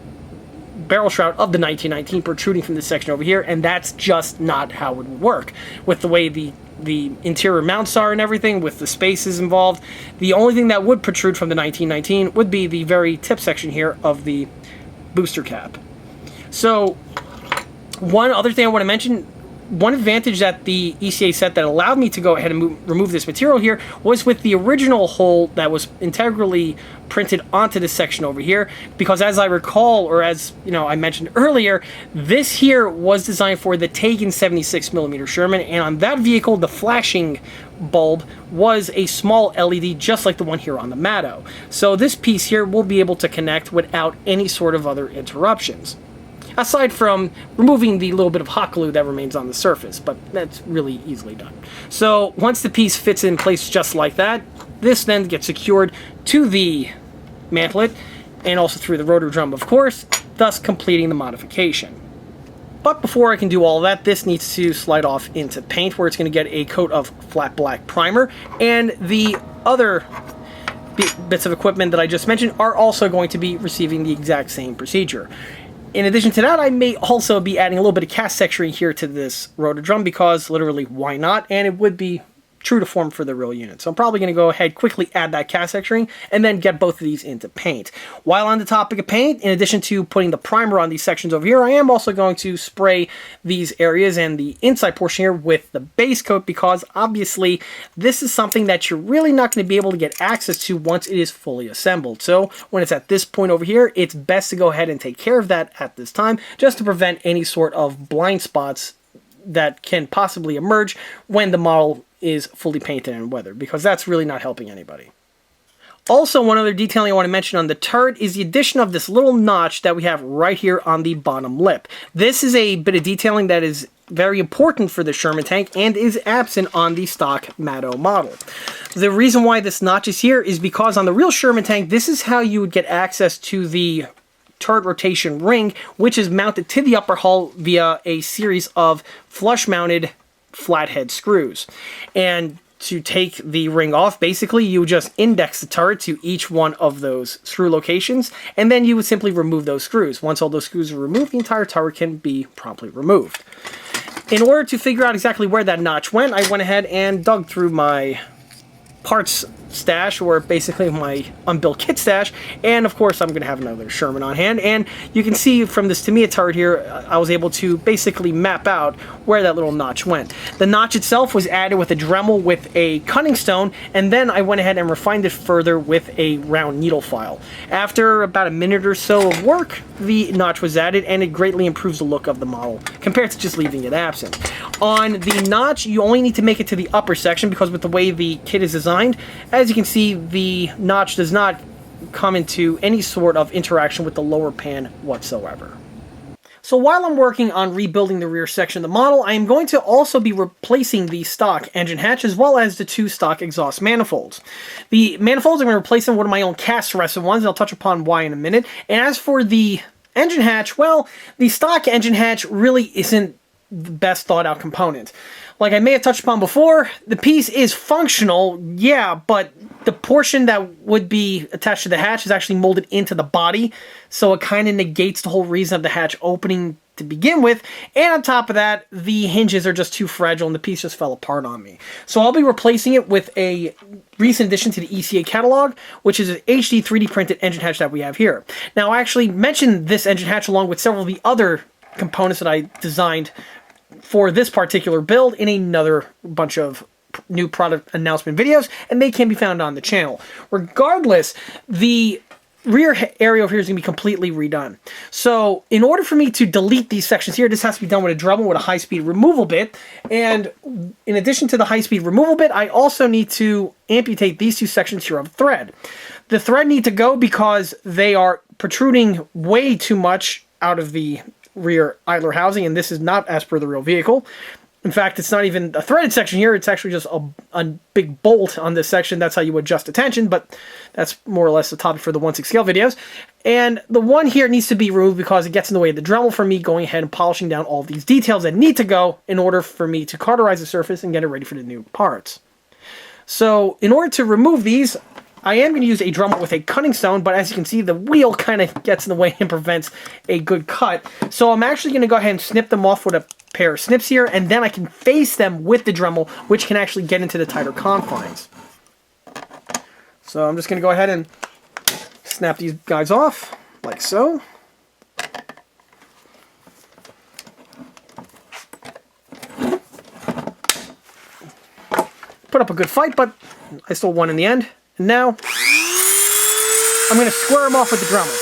barrel shroud of the 1919 protruding from this section over here, and that's just not how it would work with the way the interior mounts are and everything, with the spaces involved. The only thing that would protrude from the 1919 would be the very tip section here of the booster cap. So one other thing I want to mention, one advantage that the ECA set that allowed me to go ahead and remove this material here was with the original hole that was integrally printed onto this section over here, because as I recall, or as I mentioned earlier, this here was designed for the Taken 76mm Sherman, and on that vehicle the flashing bulb was a small LED just like the one here on the Mato. So this piece here will be able to connect without any sort of other interruptions, aside from removing the little bit of hot glue that remains on the surface, but that's really easily done. So once the piece fits in place just like that, this then gets secured to the mantlet and also through the rotor drum, of course, thus completing the modification. But before I can do all that, this needs to slide off into paint, where it's going to get a coat of flat black primer, and the other bits of equipment that I just mentioned are also going to be receiving the exact same procedure. In addition to that, I may also be adding a little bit of cast texturing here to this rotor drum, because literally, why not? And it would be true to form for the real unit. So I'm probably going to go ahead, quickly add that cast texturing, and then get both of these into paint. While on the topic of paint, in addition to putting the primer on these sections over here, I am also going to spray these areas and the inside portion here with the base coat, because obviously this is something that you're really not going to be able to get access to once it is fully assembled. So when it's at this point over here, it's best to go ahead and take care of that at this time, just to prevent any sort of blind spots that can possibly emerge when the model is fully painted and weathered, because that's really not helping anybody. Also, one other detailing I want to mention on the turret is the addition of this little notch that we have right here on the bottom lip. This is a bit of detailing that is very important for the Sherman tank and is absent on the stock Mato model. The reason why this notch is here is because on the real Sherman tank, this is how you would get access to the turret rotation ring, which is mounted to the upper hull via a series of flush-mounted flathead screws. And to take the ring off, basically, you just index the turret to each one of those screw locations, and then you would simply remove those screws. Once all those screws are removed, the entire turret can be promptly removed. In order to figure out exactly where that notch went, I went ahead and dug through my parts stash, or basically my unbuilt kit stash, and of course I'm going to have another Sherman on hand, and you can see from this Tamiya turret here, I was able to basically map out where that little notch went. The notch itself was added with a Dremel with a cutting stone, and then I went ahead and refined it further with a round needle file. After about a minute or so of work, the notch was added, and it greatly improves the look of the model compared to just leaving it absent. On the notch, you only need to make it to the upper section, because with the way the kit is designed, as you can see, the notch does not come into any sort of interaction with the lower pan whatsoever. So while I'm working on rebuilding the rear section of the model, I am going to also be replacing the stock engine hatch as well as the two stock exhaust manifolds. The manifolds, I'm going to replace them with one of my own cast resin ones, and I'll touch upon why in a minute. And as for the engine hatch, well, the stock engine hatch really isn't the best thought out component. Like I may have touched upon before, the piece is functional, yeah, but the portion that would be attached to the hatch is actually molded into the body, so it kind of negates the whole reason of the hatch opening to begin with, and on top of that, the hinges are just too fragile and the piece just fell apart on me. So I'll be replacing it with a recent addition to the ECA catalog, which is an HD 3D printed engine hatch that we have here. Now, I actually mentioned this engine hatch along with several of the other components that I designed for this particular build in another bunch of new product announcement videos, and they can be found on the channel. Regardless, the rear area over here is going to be completely redone. So in order for me to delete these sections here, this has to be done with a Dremel with a high-speed removal bit, and in addition to the high-speed removal bit, I also need to amputate these two sections here of thread. The thread need to go because they are protruding way too much out of the rear idler housing, and this is not as per the real vehicle. In fact, it's not even a threaded section here, it's actually just a big bolt on this section. That's how you adjust the tension, but that's more or less the topic for the 1/6 scale videos. And the one here needs to be removed because it gets in the way of the Dremel for me going ahead and polishing down all these details that need to go in order for me to cauterize the surface and get it ready for the new parts. So in order to remove these, I am going to use a Dremel with a cutting stone, but as you can see, the wheel kind of gets in the way and prevents a good cut. So I'm actually going to go ahead and snip them off with a pair of snips here, and then I can face them with the Dremel, which can actually get into the tighter confines. So I'm just going to go ahead and snap these guys off, like so. Put up a good fight, but I still won in the end. And now, I'm going to square them off with the Dremel.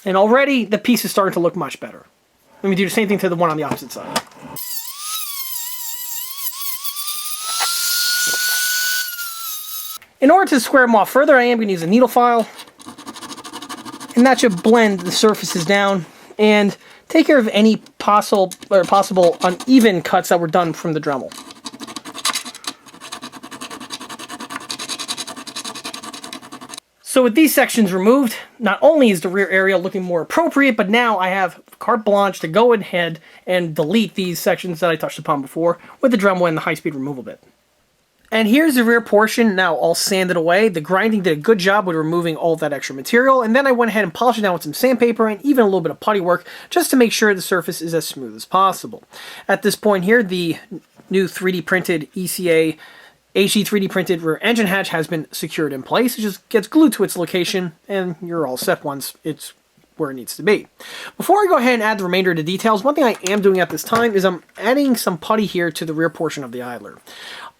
And already, the piece is starting to look much better. Let me do the same thing to the one on the opposite side. In order to square them off further, I am going to use a needle file. And that should blend the surfaces down and take care of any possible uneven cuts that were done from the Dremel. So with these sections removed, not only is the rear area looking more appropriate, but now I have carte blanche to go ahead and delete these sections that I touched upon before with the Dremel and the high-speed removal bit. And here's the rear portion now all sanded away. The grinding did a good job with removing all of that extra material, and then I went ahead and polished it down with some sandpaper and even a little bit of putty work just to make sure the surface is as smooth as possible. At this point here, the new 3D printed ECA HD 3D printed rear engine hatch has been secured in place. It just gets glued to its location and you're all set once it's where it needs to be. Before I go ahead and add the remainder of the details, one thing I am doing at this time is I'm adding some putty here to the rear portion of the idler.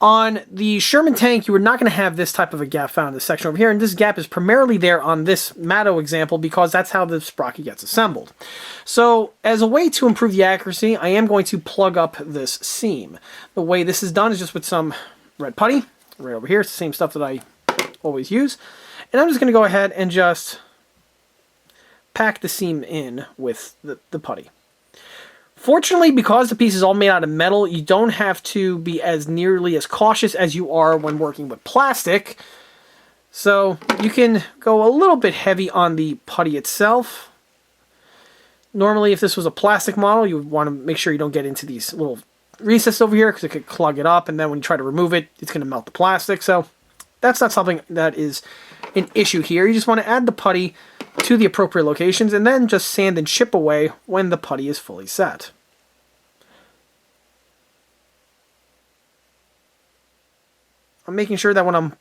On the Sherman tank, you are not going to have this type of a gap found in this section over here, and this gap is primarily there on this Mato example because that's how the sprocket gets assembled. So, as a way to improve the accuracy, I am going to plug up this seam. The way this is done is just with some red putty, right over here. It's the same stuff that I always use. And I'm just going to go ahead and just pack the seam in with the putty. Fortunately, because the piece is all made out of metal, you don't have to be as nearly as cautious as you are when working with plastic. So you can go a little bit heavy on the putty itself. Normally, if this was a plastic model, you would want to make sure you don't get into these little recesses over here because it could clog it up, and then when you try to remove it, it's going to melt the plastic. So that's not something that is an issue here. You just want to add the putty to the appropriate locations and then just sand and chip away when the putty is fully set. I'm making sure that when I'm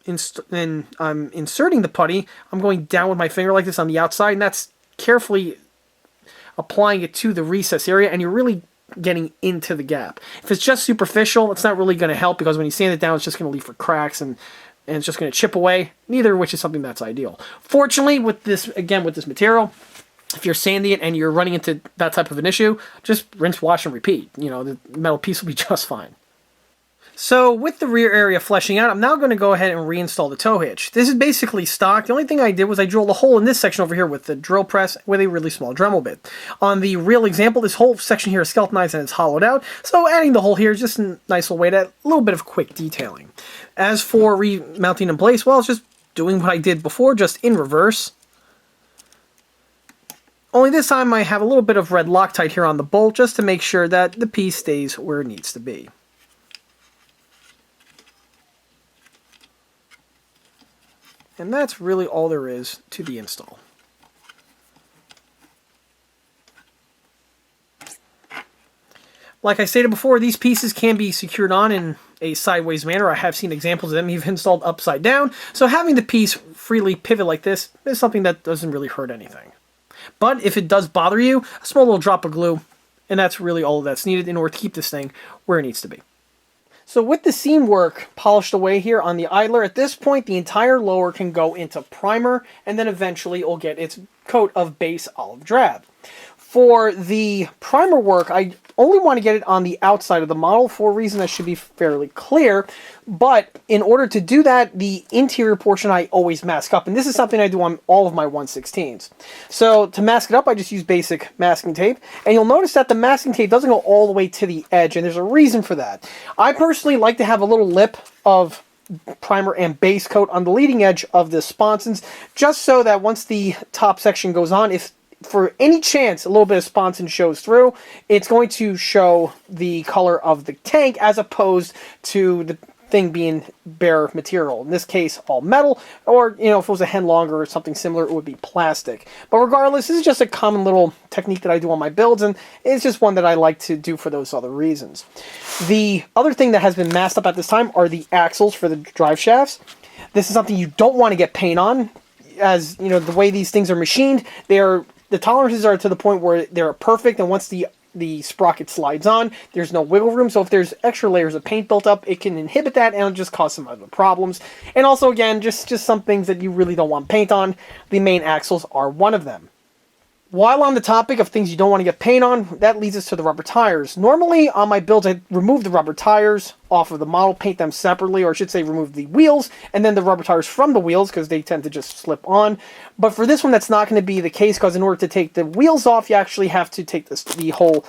inserting the putty, I'm going down with my finger like this on the outside, and that's carefully applying it to the recess area, and you're really getting into the gap. If it's just superficial, it's not really going to help because when you sand it down, it's just going to leave for cracks and it's just going to chip away, neither of which is something that's ideal. Fortunately, with this material, if you're sanding it and you're running into that type of an issue, just rinse, wash, and repeat. You know, the metal piece will be just fine. So with the rear area fleshing out, I'm now going to go ahead and reinstall the tow hitch. This is basically stock. The only thing I did was I drilled a hole in this section over here with the drill press with a really small Dremel bit. On the real example, this whole section here is skeletonized and it's hollowed out, so adding the hole here is just a nice little way to add a little bit of quick detailing. As for remounting in place, well, it's just doing what I did before, just in reverse. Only this time I have a little bit of red Loctite here on the bolt just to make sure that the piece stays where it needs to be. And that's really all there is to the install. Like I stated before, these pieces can be secured on in a sideways manner. I have seen examples of them even installed upside down, so having the piece freely pivot like this is something that doesn't really hurt anything. But if it does bother you, a small little drop of glue, and that's really all that's needed in order to keep this thing where it needs to be. So with the seam work polished away here on the idler, at this point the entire lower can go into primer, and then eventually it will get its coat of base olive drab. For the primer work, I only want to get it on the outside of the model for a reason that should be fairly clear, but in order to do that, the interior portion I always mask up, and this is something I do on all of my 1/16s. So to mask it up, I just use basic masking tape, and you'll notice that the masking tape doesn't go all the way to the edge, and there's a reason for that. I personally like to have a little lip of primer and base coat on the leading edge of the sponsons, just so that once the top section goes on, if for any chance a little bit of sponson shows through, it's going to show the color of the tank as opposed to the thing being bare material. In this case, all metal, or, you know, if it was a Henlonger or something similar, it would be plastic. But regardless, this is just a common little technique that I do on my builds, and it's just one that I like to do for those other reasons. The other thing that has been masked up at this time are the axles for the drive shafts. This is something you don't want to get paint on, as, you know, the way these things are machined, the tolerances are to the point where they're perfect, and once the sprocket slides on, there's no wiggle room, so if there's extra layers of paint built up, it can inhibit that and it'll just cause some other problems. And also, again, just some things that you really don't want paint on. The main axles are one of them. While on the topic of things you don't want to get paint on, that leads us to the rubber tires. Normally, on my builds, I remove the rubber tires off of the model, paint them separately, or I should say remove the wheels, and then the rubber tires from the wheels, because they tend to just slip on. But for this one, that's not going to be the case, because in order to take the wheels off, you actually have to take the whole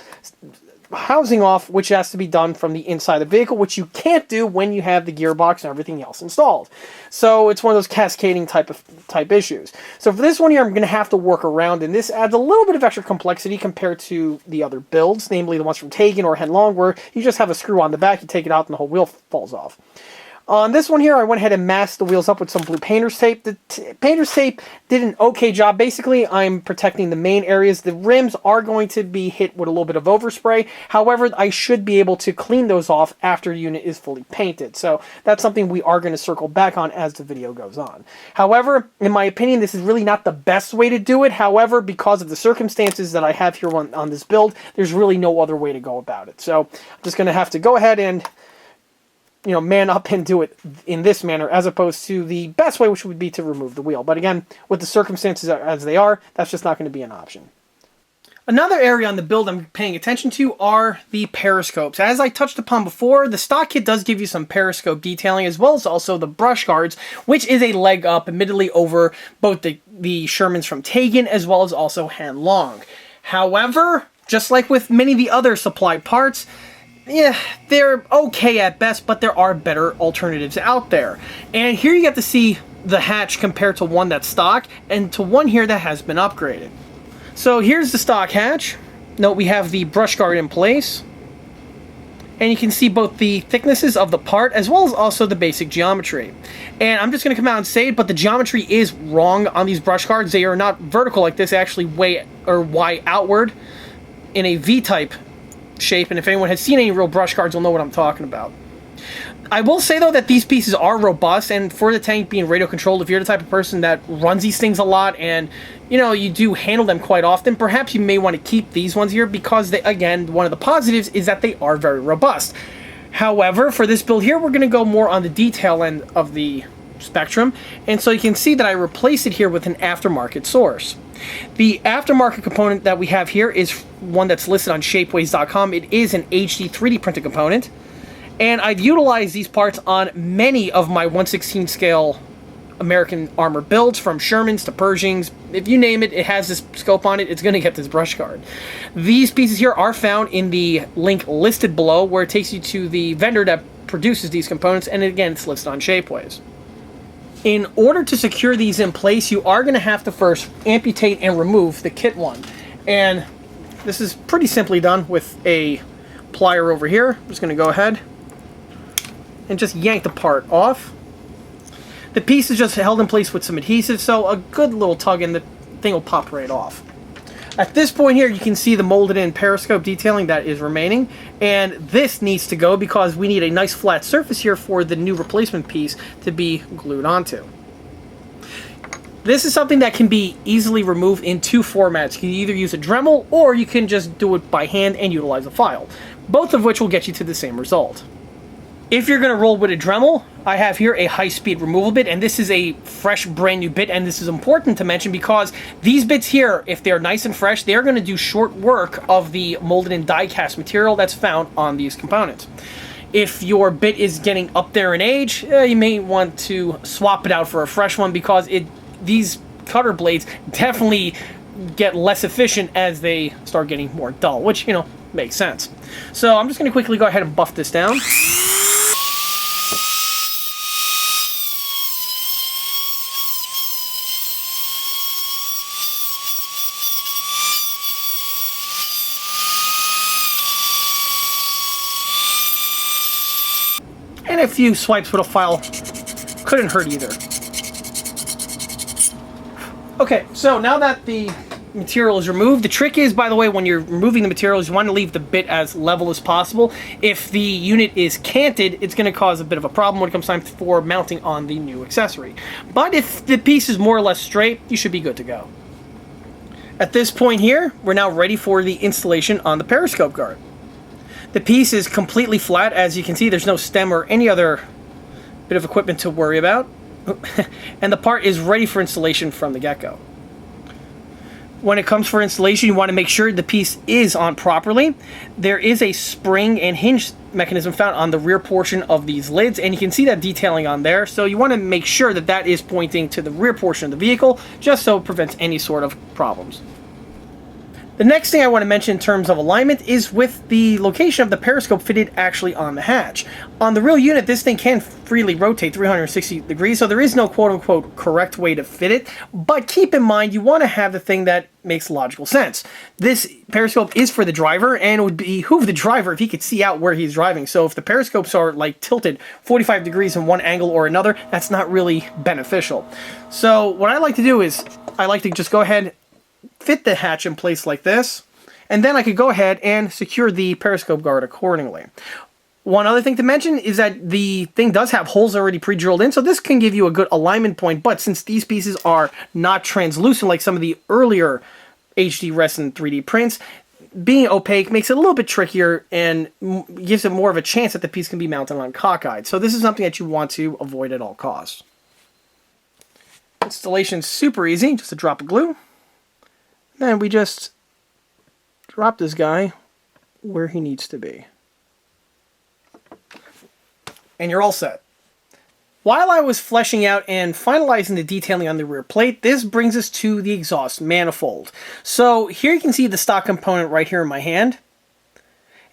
housing off, which has to be done from the inside of the vehicle, which you can't do when you have the gearbox and everything else installed. So it's one of those cascading type issues. So for this one here, I'm going to have to work around, and this adds a little bit of extra complexity compared to the other builds, namely the ones from Tegan or Henlong, where you just have a screw on the back, you take it out, and the whole wheel falls off. On this one here, I went ahead and masked the wheels up with some blue painter's tape. The painter's tape did an okay job. Basically, I'm protecting the main areas. The rims are going to be hit with a little bit of overspray. However, I should be able to clean those off after the unit is fully painted. So that's something we are going to circle back on as the video goes on. However, in my opinion, this is really not the best way to do it. However, because of the circumstances that I have here on this build, there's really no other way to go about it. So I'm just going to have to go ahead and man up and do it in this manner, as opposed to the best way, which would be to remove the wheel. But again, with the circumstances as they are, that's just not going to be an option. Another area on the build I'm paying attention to are the periscopes. As I touched upon before, the stock kit does give you some periscope detailing, as well as also the brush guards, which is a leg up, admittedly, over both the Shermans from Tegan, as well as also Henlong. However, just like with many of the other supplied parts, yeah, they're okay at best, but there are better alternatives out there. And here you get to see the hatch compared to one that's stock, and to one here that has been upgraded. So here's the stock hatch. Note we have the brush guard in place. And you can see both the thicknesses of the part, as well as also the basic geometry. And I'm just going to come out and say it, but the geometry is wrong on these brush guards. They are not vertical like this, they actually Y outward in a V-type shape, and if anyone has seen any real brush guards, you'll know what I'm talking about. I will say, though, that these pieces are robust, and for the tank being radio controlled, if you're the type of person that runs these things a lot and, you do handle them quite often, perhaps you may want to keep these ones here because, again, one of the positives is that they are very robust. However, for this build here, we're going to go more on the detail end of the spectrum, and so you can see that I replaced it here with an aftermarket source. The aftermarket component that we have here is one that's listed on shapeways.com. It is an HD 3D printed component, and I've utilized these parts on many of my 1/16 scale American armor builds, from Shermans to Pershings. If you name it, it has this scope on it, it's going to get this brush guard. These pieces here are found in the link listed below, where it takes you to the vendor that produces these components, and again, it's listed on Shapeways. In order to secure these in place, you are going to have to first amputate and remove the kit one. And this is pretty simply done with a plier over here. I'm just going to go ahead and just yank the part off. The piece is just held in place with some adhesive, so a good little tug and the thing will pop right off. At this point here, you can see the molded in periscope detailing that is remaining, and this needs to go because we need a nice flat surface here for the new replacement piece to be glued onto. This is something that can be easily removed in two formats. You can either use a Dremel, or you can just do it by hand and utilize a file, both of which will get you to the same result. If you're going to roll with a Dremel, I have here a high-speed removal bit, and this is a fresh, brand new bit, and this is important to mention because these bits here, if they're nice and fresh, they're going to do short work of the molded and die-cast material that's found on these components. If your bit is getting up there in age, you may want to swap it out for a fresh one because these cutter blades definitely get less efficient as they start getting more dull, which, makes sense. So I'm just going to quickly go ahead and buff this down. And a few swipes with a file couldn't hurt either. Okay, so now that the material is removed, the trick is, by the way, when you're removing the materials, you want to leave the bit as level as possible. If the unit is canted, it's going to cause a bit of a problem when it comes time for mounting on the new accessory. But if the piece is more or less straight, you should be good to go. At this point here, we're now ready for the installation on the periscope guard. The piece is completely flat. As you can see, there's no stem or any other bit of equipment to worry about. And the part is ready for installation from the get-go. When it comes for installation, you want to make sure the piece is on properly. There is a spring and hinge mechanism found on the rear portion of these lids, and you can see that detailing on there. So you want to make sure that that is pointing to the rear portion of the vehicle, just so it prevents any sort of problems. The next thing I want to mention in terms of alignment is with the location of the periscope fitted actually on the hatch. On the real unit, this thing can freely rotate 360 degrees, so there is no quote-unquote correct way to fit it, but keep in mind you want to have the thing that makes logical sense. This periscope is for the driver, and it would behoove the driver if he could see out where he's driving. So if the periscopes are like tilted 45 degrees in one angle or another, that's not really beneficial. So what I like to do is I like to just go ahead, fit the hatch in place like this, and then I could go ahead and secure the periscope guard accordingly. One other thing to mention is that the thing does have holes already pre-drilled in, so this can give you a good alignment point, but since these pieces are not translucent like some of the earlier HD resin 3D prints, being opaque makes it a little bit trickier and gives it more of a chance that the piece can be mounted on cockeyed. So this is something that you want to avoid at all costs. Installation's super easy, just a drop of glue. Then we just drop this guy where he needs to be. And you're all set. While I was fleshing out and finalizing the detailing on the rear plate, this brings us to the exhaust manifold. So here you can see the stock component right here in my hand.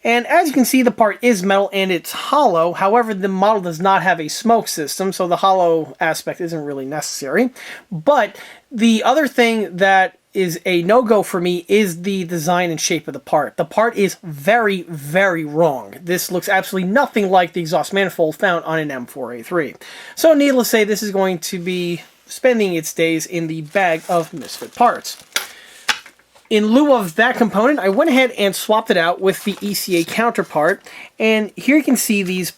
And as you can see, the part is metal and it's hollow. However, the model does not have a smoke system, so the hollow aspect isn't really necessary. But the other thing that is a no-go for me is the design and shape of the part. The part is very, very wrong. This looks absolutely nothing like the exhaust manifold found on an M4A3. So needless to say, this is going to be spending its days in the bag of misfit parts. In lieu of that component, I went ahead and swapped it out with the ECA counterpart, and here you can see these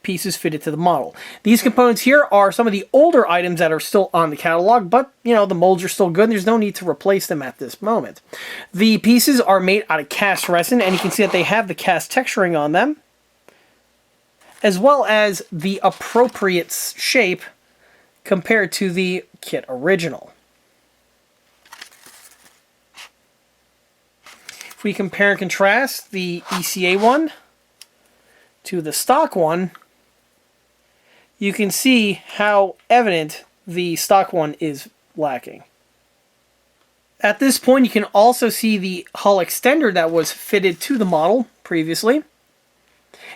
pieces fitted to the model. These components here are some of the older items that are still on the catalog, but you know, the molds are still good and there's no need to replace them at this moment. The pieces are made out of cast resin, and you can see that they have the cast texturing on them, as well as the appropriate shape compared to the kit original. If we compare and contrast the ECA one to the stock one, you can see how evident the stock one is lacking. At this point, you can also see the hull extender that was fitted to the model previously.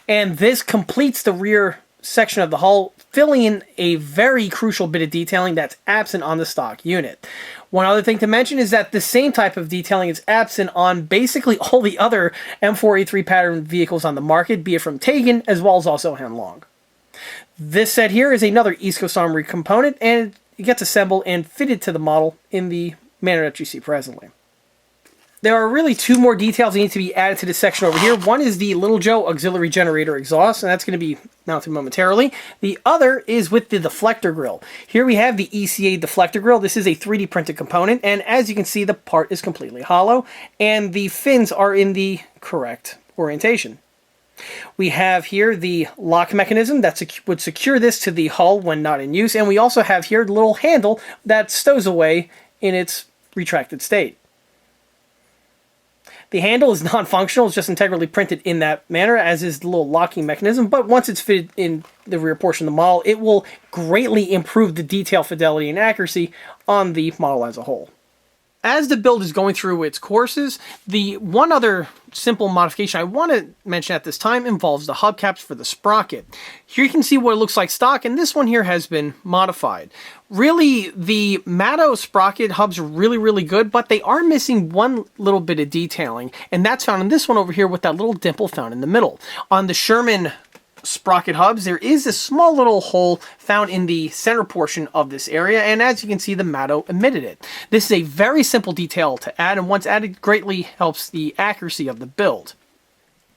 And this completes the rear section of the hull, filling in a very crucial bit of detailing that's absent on the stock unit. One other thing to mention is that the same type of detailing is absent on basically all the other M4A3 pattern vehicles on the market, be it from Tegan as well as also Henlong. This set here is another East Coast Armory component, and it gets assembled and fitted to the model in the manner that you see presently. There are really two more details that need to be added to this section over here. One is the Little Joe auxiliary generator exhaust, and that's going to be mounted momentarily. The other is with the deflector grill. Here we have the ECA deflector grill. This is a 3D printed component, and as you can see, the part is completely hollow, and the fins are in the correct orientation. We have here the lock mechanism that would secure this to the hull when not in use, and we also have here the little handle that stows away in its retracted state. The handle is non-functional, it's just integrally printed in that manner, as is the little locking mechanism, but once it's fitted in the rear portion of the model, it will greatly improve the detail fidelity and accuracy on the model as a whole. As the build is going through its courses, the one other simple modification I want to mention at this time involves the hubcaps for the sprocket. Here you can see what it looks like stock, and this one here has been modified. Really, the Mato sprocket hubs are really good, but they are missing one little bit of detailing, and that's found in this one over here with that little dimple found in the middle. On the Sherman sprocket hubs, there is a small little hole found in the center portion of this area, and as you can see, the Mato omitted it. This is a very simple detail to add, and once added, greatly helps the accuracy of the build.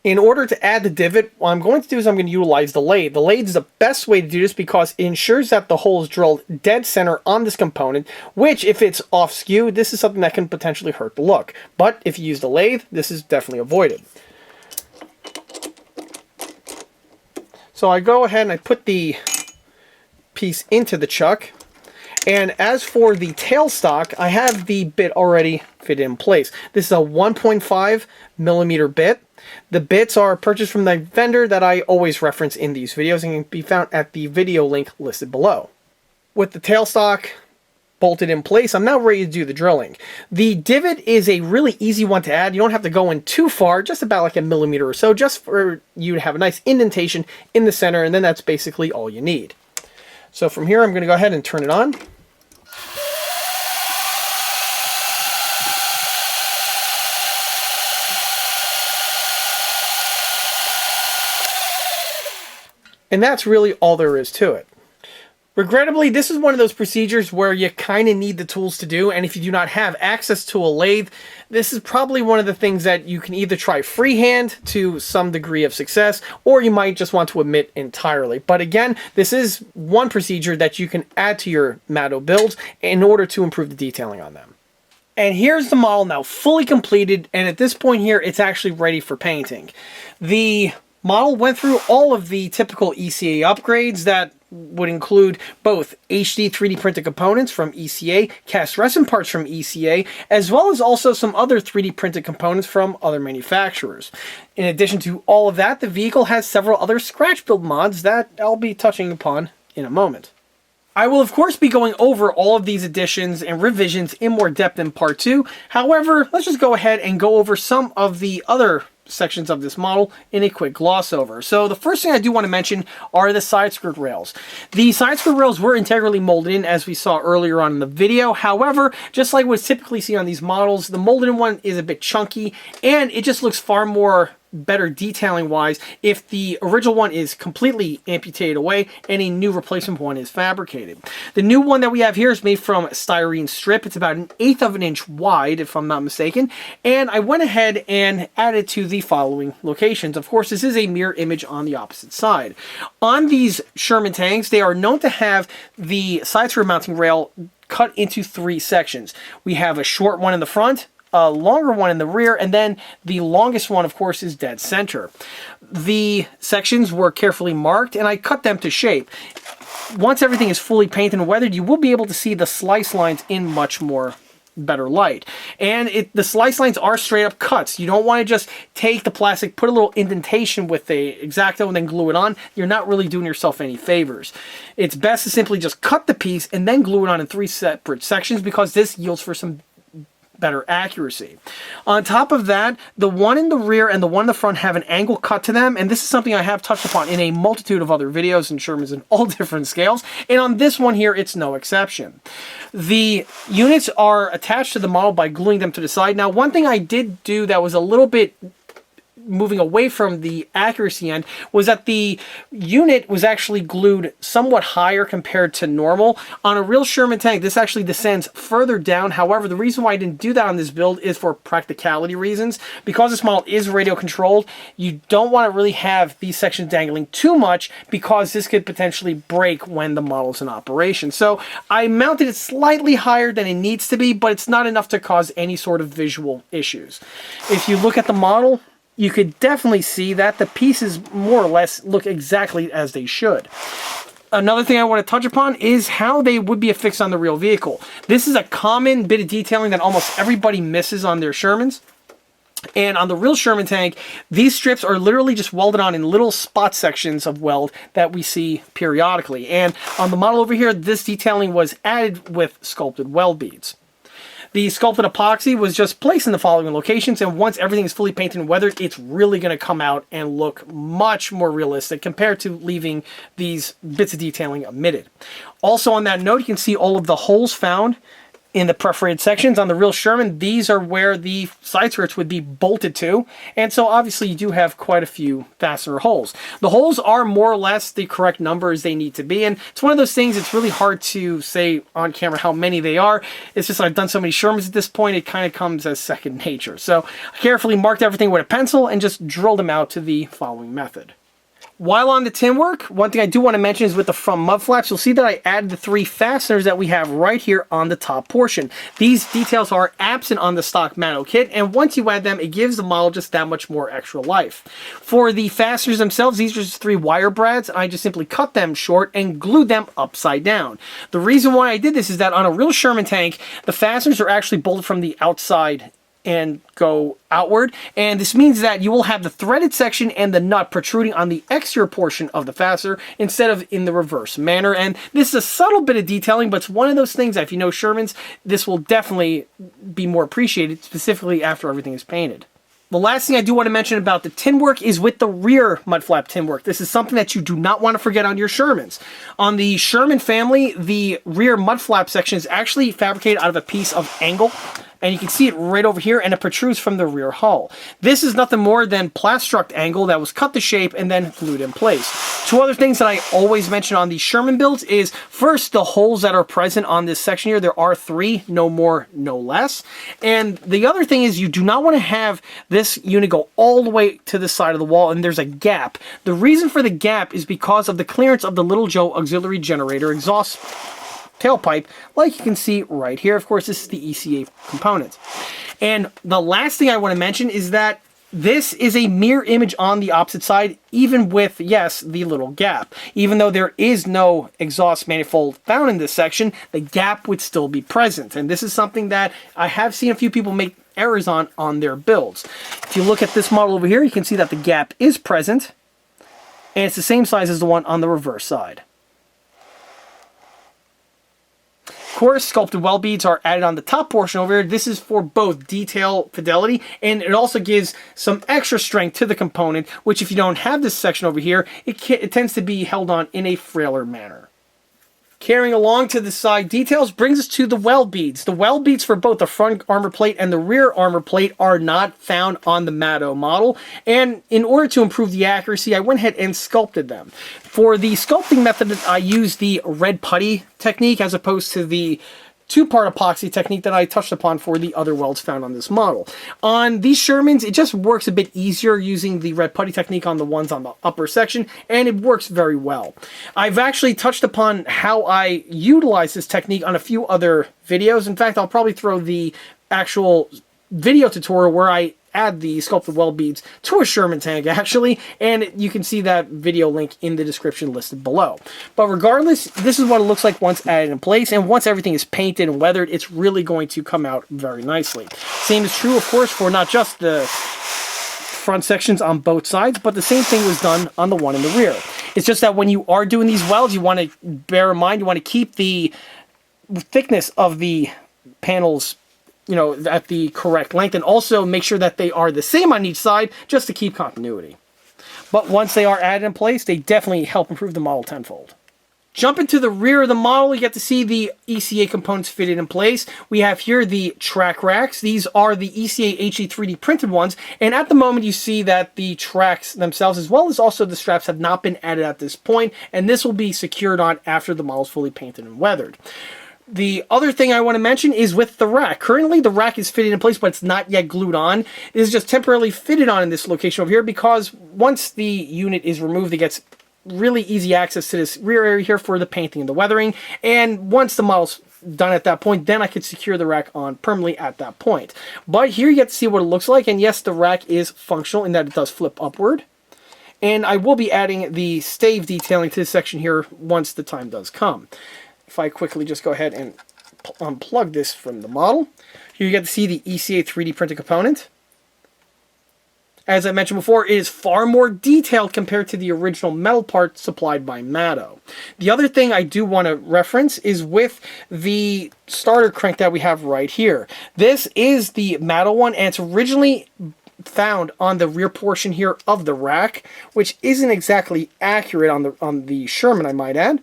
In order to add the divot, what I'm going to do is I'm going to utilize the lathe. The lathe is the best way to do this because it ensures that the hole is drilled dead center on this component, which if it's off skew, this is something that can potentially hurt the look. But if you use the lathe, this is definitely avoided. So I go ahead and I put the piece into the chuck. And as for the tailstock, I have the bit already fitted in place. This is a 1.5 millimeter bit. The bits are purchased from the vendor that I always reference in these videos and can be found at the video link listed below. With the tailstock bolted in place, I'm now ready to do the drilling. The divot is a really easy one to add. You don't have to go in too far, just about like a millimeter or so, just for you to have a nice indentation in the center, and then that's basically all you need. So from here, I'm going to go ahead and turn it on. And that's really all there is to it. Regrettably, this is one of those procedures where you kind of need the tools to do, and if you do not have access to a lathe, this is probably one of the things that you can either try freehand to some degree of success, or you might just want to omit entirely. But again, this is one procedure that you can add to your Mato builds in order to improve the detailing on them. And here's the model now fully completed, and at this point here, it's actually ready for painting. The model went through all of the typical ECA upgrades that would include both HD 3D printed components from ECA, cast resin parts from ECA, as well as also some other 3D printed components from other manufacturers. In addition to all of that, the vehicle has several other scratch build mods that I'll be touching upon in a moment. I will of course be going over all of these additions and revisions in more depth in part 2. However, let's just go ahead and go over some of the other sections of this model in a quick gloss over. So the first thing I do want to mention are the side skirt rails. The side skirt rails were integrally molded in, as we saw earlier on in the video. However, just like what's typically seen on these models, the molded in one is a bit chunky, and it just looks far more better detailing wise if the original one is completely amputated away and a new replacement one is fabricated. The new one that we have here is made from styrene strip. It's about 1/8 of an inch wide, if I'm not mistaken, and I went ahead and added to the following locations. Of course, this is a mirror image on the opposite side. On these Sherman tanks, they are known to have the side skirt mounting rail cut into 3 sections. We have a short one in the front, a longer one in the rear, and then the longest one, of course, is dead center. The sections were carefully marked, and I cut them to shape. Once everything is fully painted and weathered, you will be able to see the slice lines in much more better light. And the slice lines are straight up cuts. You don't want to just take the plastic, put a little indentation with a X-Acto, and then glue it on. You're not really doing yourself any favors. It's best to simply just cut the piece and then glue it on in 3 separate sections, because this yields for some better accuracy. On top of that, the one in the rear and the one in the front have an angle cut to them, and this is something I have touched upon in a multitude of other videos and Shermans in all different scales, and on this one here, it's no exception. The units are attached to the model by gluing them to the side. Now, one thing I did do that was a little bit moving away from the accuracy end was that the unit was actually glued somewhat higher compared to normal. On a real Sherman tank, this actually descends further down. However, the reason why I didn't do that on this build is for practicality reasons. Because this model is radio controlled, you don't want to really have these sections dangling too much, because this could potentially break when the model's in operation. So I mounted it slightly higher than it needs to be, but it's not enough to cause any sort of visual issues. If you look at the model, you could definitely see that the pieces more or less look exactly as they should. Another thing I want to touch upon is how they would be affixed on the real vehicle. This is a common bit of detailing that almost everybody misses on their Shermans. And on the real Sherman tank, these strips are literally just welded on in little spot sections of weld that we see periodically. And on the model over here, this detailing was added with sculpted weld beads. The sculpted epoxy was just placed in the following locations, and once everything is fully painted and weathered, it's really going to come out and look much more realistic compared to leaving these bits of detailing omitted. Also on that note, you can see all of the holes found in the perforated sections. On the real Sherman, these are where the side skirts would be bolted to, and so obviously you do have quite a few fastener holes. The holes are more or less the correct number as they need to be, and it's one of those things, it's really hard to say on camera how many they are. It's just I've done so many Shermans at this point, it kind of comes as second nature. So I carefully marked everything with a pencil and just drilled them out to the following method. While on the tin work, one thing I do want to mention is with the front mud flaps, you'll see that I added the 3 fasteners that we have right here on the top portion. These details are absent on the stock Mato kit, and once you add them, it gives the model just that much more extra life. For the fasteners themselves, these are just 3 wire brads. I just simply cut them short and glued them upside down. The reason why I did this is that on a real Sherman tank, the fasteners are actually bolted from the outside and go outward, and this means that you will have the threaded section and the nut protruding on the exterior portion of the fastener instead of in the reverse manner. And this is a subtle bit of detailing, but it's one of those things that if you know Shermans, this will definitely be more appreciated, specifically after everything is painted. The last thing I do want to mention about the tin work is with the rear mud flap tin work. This is something that you do not want to forget on your Shermans. On the Sherman family, the rear mud flap section is actually fabricated out of a piece of angle, and you can see it right over here, and it protrudes from the rear hull. This is nothing more than plastruct angle that was cut to shape and then glued in place. Two other things that I always mention on these Sherman builds is, first, the holes that are present on this section here. There are 3, no more, no less. And the other thing is you do not want to have this unit go all the way to the side of the wall and there's a gap. The reason for the gap is because of the clearance of the Little Joe auxiliary generator exhaust tailpipe, like you can see right here. Of course, this is the ECA component. And the last thing I want to mention is that this is a mirror image on the opposite side, even with, yes, the little gap. Even though there is no exhaust manifold found in this section, the gap would still be present. And this is something that I have seen a few people make errors on their builds. If you look at this model over here, you can see that the gap is present, and it's the same size as the one on the reverse side. Of course, sculpted weld beads are added on the top portion over here. This is for both detail fidelity, and it also gives some extra strength to the component, which if you don't have this section over here, it tends to be held on in a frailer manner. Carrying along to the side details brings us to the weld beads. The weld beads for both the front armor plate and the rear armor plate are not found on the Mato model, and in order to improve the accuracy, I went ahead and sculpted them. For the sculpting method, I used the red putty technique as opposed to the two-part epoxy technique that I touched upon for the other welds found on this model. On these Shermans, it just works a bit easier using the red putty technique on the ones on the upper section, and it works very well. I've actually touched upon how I utilize this technique on a few other videos. In fact, I'll probably throw the actual video tutorial where I add the sculpted weld beads to a Sherman tank, actually, and you can see that video link in the description listed below. But regardless, this is what it looks like once added in place, and once everything is painted and weathered, it's really going to come out very nicely. Same is true, of course, for not just the front sections on both sides, but the same thing was done on the one in the rear. It's just that when you are doing these welds, you want to bear in mind, you want to keep the thickness of the panels, you know, at the correct length, and also make sure that they are the same on each side just to keep continuity. But once they are added in place, they definitely help improve the model tenfold. Jumping to the rear of the model, you get to see the ECA components fitted in place. We have here the track racks. These are the ECA HE 3D printed ones, and at the moment you see that the tracks themselves, as well as also the straps, have not been added at this point, and this will be secured on after the model is fully painted and weathered. The other thing I want to mention is with the rack. Currently, the rack is fitted in place, but it's not yet glued on. It is just temporarily fitted on in this location over here because once the unit is removed, it gets really easy access to this rear area here for the painting and the weathering. And once the model's done at that point, then I could secure the rack on permanently at that point. But here you get to see what it looks like. And yes, the rack is functional in that it does flip upward. And I will be adding the stave detailing to this section here once the time does come. If I quickly just go ahead and unplug this from the model, here you get to see the ECA 3D printed component. As I mentioned before, it is far more detailed compared to the original metal part supplied by Mato. The other thing I do want to reference is with the starter crank that we have right here. This is the Mato one, and it's originally found on the rear portion here of the rack, which isn't exactly accurate on the Sherman, I might add.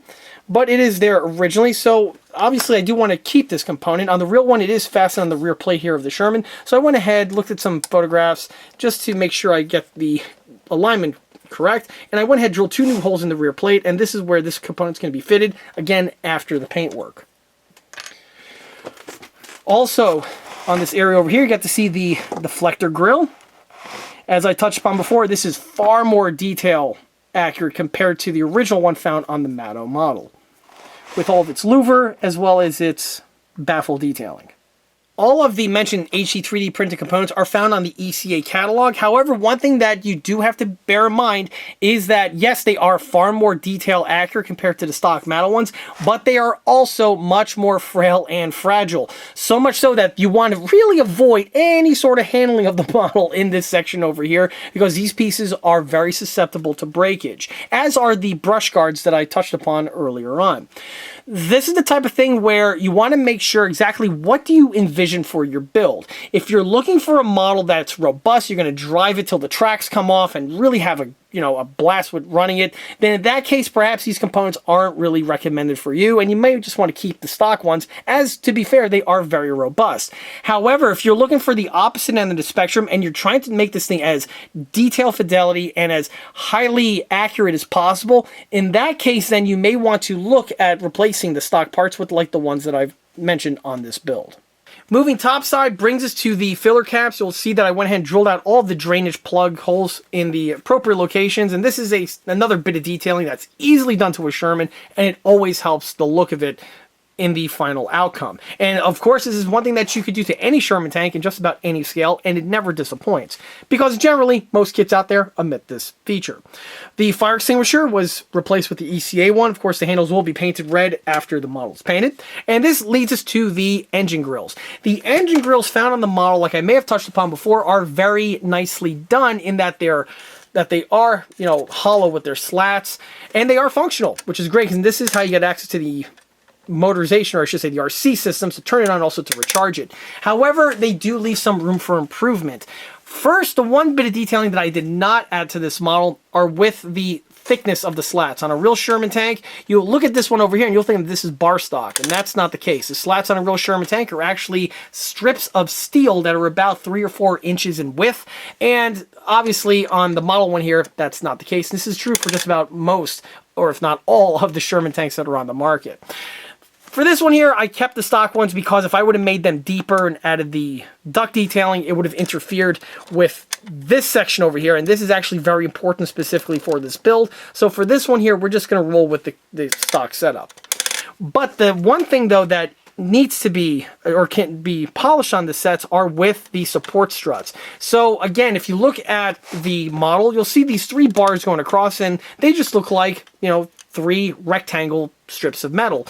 But it is there originally, so obviously I do want to keep this component. On the real one, it is fastened on the rear plate here of the Sherman, so I went ahead, looked at some photographs just to make sure I get the alignment correct, and I went ahead and drilled 2 new holes in the rear plate, and this is where this component's going to be fitted, again, after the paint work. Also, on this area over here, you get to see the deflector grill. As I touched upon before, this is far more detail accurate compared to the original one found on the Mato model, with all of its louver as well as its baffle detailing. All of the mentioned HC3D printed components are found on the ECA catalog. However, one thing that you do have to bear in mind is that, yes, they are far more detail accurate compared to the stock Mato ones, but they are also much more frail and fragile. So much so that you want to really avoid any sort of handling of the model in this section over here, because these pieces are very susceptible to breakage, as are the brush guards that I touched upon earlier on. This is the type of thing where you want to make sure exactly what do you envision for your build. If you're looking for a model that's robust, you're going to drive it till the tracks come off and really have a blast with running it, then in that case, perhaps these components aren't really recommended for you, and you may just want to keep the stock ones, as, to be fair, they are very robust. However, if you're looking for the opposite end of the spectrum and you're trying to make this thing as detail fidelity and as highly accurate as possible, in that case, then you may want to look at replacing the stock parts with like the ones that I've mentioned on this build. Moving topside brings us to the filler caps. You'll see that I went ahead and drilled out all the drainage plug holes in the appropriate locations, and this is another bit of detailing that's easily done to a Sherman, and it always helps the look of it in the final outcome. And of course, this is one thing that you could do to any Sherman tank in just about any scale, and it never disappoints, because generally most kits out there omit this feature. The fire extinguisher was replaced with the ECA one. Of course, the handles will be painted red after the model is painted. And this leads us to the engine grills. The engine grills found on the model, like I may have touched upon before, are very nicely done in that they are, hollow with their slats, and they are functional, which is great, because this is how you get access to the motorization, or I should say the RC systems, to turn it on, also to recharge it. However, they do leave some room for improvement. First, the one bit of detailing that I did not add to this model are with the thickness of the slats. On a real Sherman tank, you'll look at this one over here and you'll think that this is bar stock, and that's not the case. The slats on a real Sherman tank are actually strips of steel that are about 3 or 4 inches in width, and obviously on the model one here, that's not the case. This is true for just about most, or if not all, of the Sherman tanks that are on the market. For this one here, I kept the stock ones because if I would have made them deeper and added the duct detailing, it would have interfered with this section over here, and this is actually very important specifically for this build. So for this one here, we're just going to roll with the stock setup. But the one thing, though, that needs to be, or can be polished on the sets are with the support struts. So again, if you look at the model, you'll see these 3 bars going across, and they just look like, 3 rectangle strips of metal.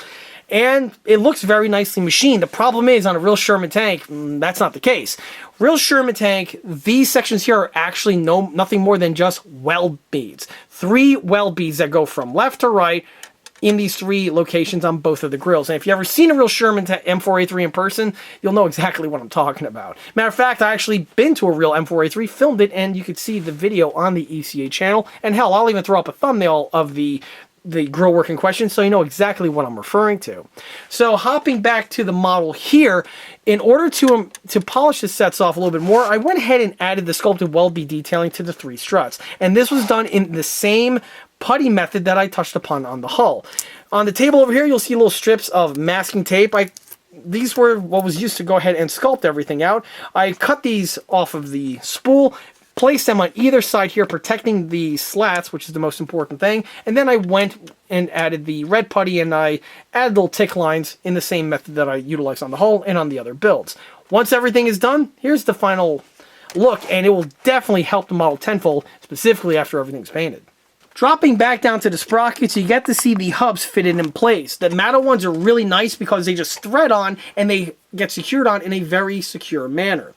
And it looks very nicely machined. The problem is, on a real Sherman tank, that's not the case. Real Sherman tank, these sections here are actually nothing more than just weld beads. 3 weld beads that go from left to right in these 3 locations on both of the grills. And if you've ever seen a real Sherman M4A3 in person, you'll know exactly what I'm talking about. Matter of fact, I actually been to a real M4A3, filmed it, and you could see the video on the ECA channel. And hell, I'll even throw up a thumbnail of the grill work in question, so you know exactly what I'm referring to. So hopping back to the model here, in order to polish the sets off a little bit more, I went ahead and added the sculpted weld bead detailing to the 3 struts. And this was done in the same putty method that I touched upon on the hull. On the table over here, you'll see little strips of masking tape. These were what was used to go ahead and sculpt everything out. I cut these off of the spool, place them on either side here, protecting the slats, which is the most important thing, and then I went and added the red putty, and I added little tick lines in the same method that I utilized on the hull and on the other builds. Once everything is done, here's the final look, and it will definitely help the model tenfold, specifically after everything's painted. Dropping back down to the sprockets, you get to see the hubs fitted in place. The Mato ones are really nice because they just thread on and they get secured on in a very secure manner.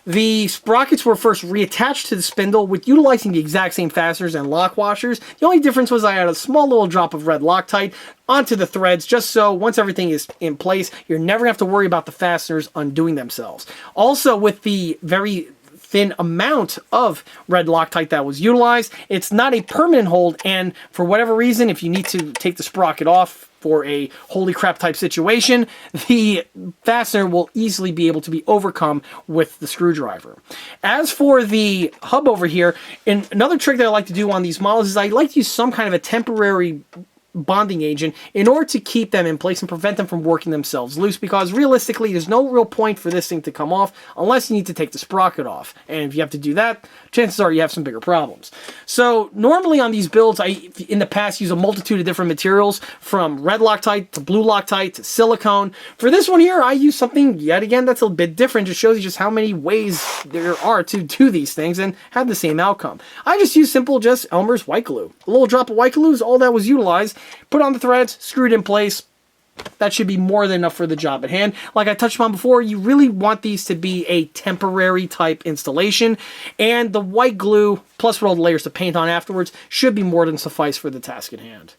The sprockets were first reattached to the spindle with utilizing the exact same fasteners and lock washers. The only difference was I had a small little drop of red Loctite onto the threads, just so once everything is in place, you're never going to have to worry about the fasteners undoing themselves. Also, with the very thin amount of red Loctite that was utilized, it's not a permanent hold, and for whatever reason, if you need to take the sprocket off for a holy crap type situation, the fastener will easily be able to be overcome with the screwdriver. As for the hub over here, and another trick that I like to do on these models is I like to use some kind of a temporary bonding agent in order to keep them in place and prevent them from working themselves loose, because realistically there's no real point for this thing to come off unless you need to take the sprocket off, and if you have to do that, chances are you have some bigger problems. So normally on these builds, I in the past use a multitude of different materials, from red Loctite to blue Loctite to silicone. For this one here, I use something yet again that's a bit different. Just shows you just how many ways there are to do these things and have the same outcome. I just use simple Elmer's white glue. A little drop of white glue is all that was utilized. Put on the threads, screw it in place. That should be more than enough for the job at hand. Like I touched on before, you really want these to be a temporary type installation, and the white glue, plus all the layers to paint on afterwards, should be more than suffice for the task at hand.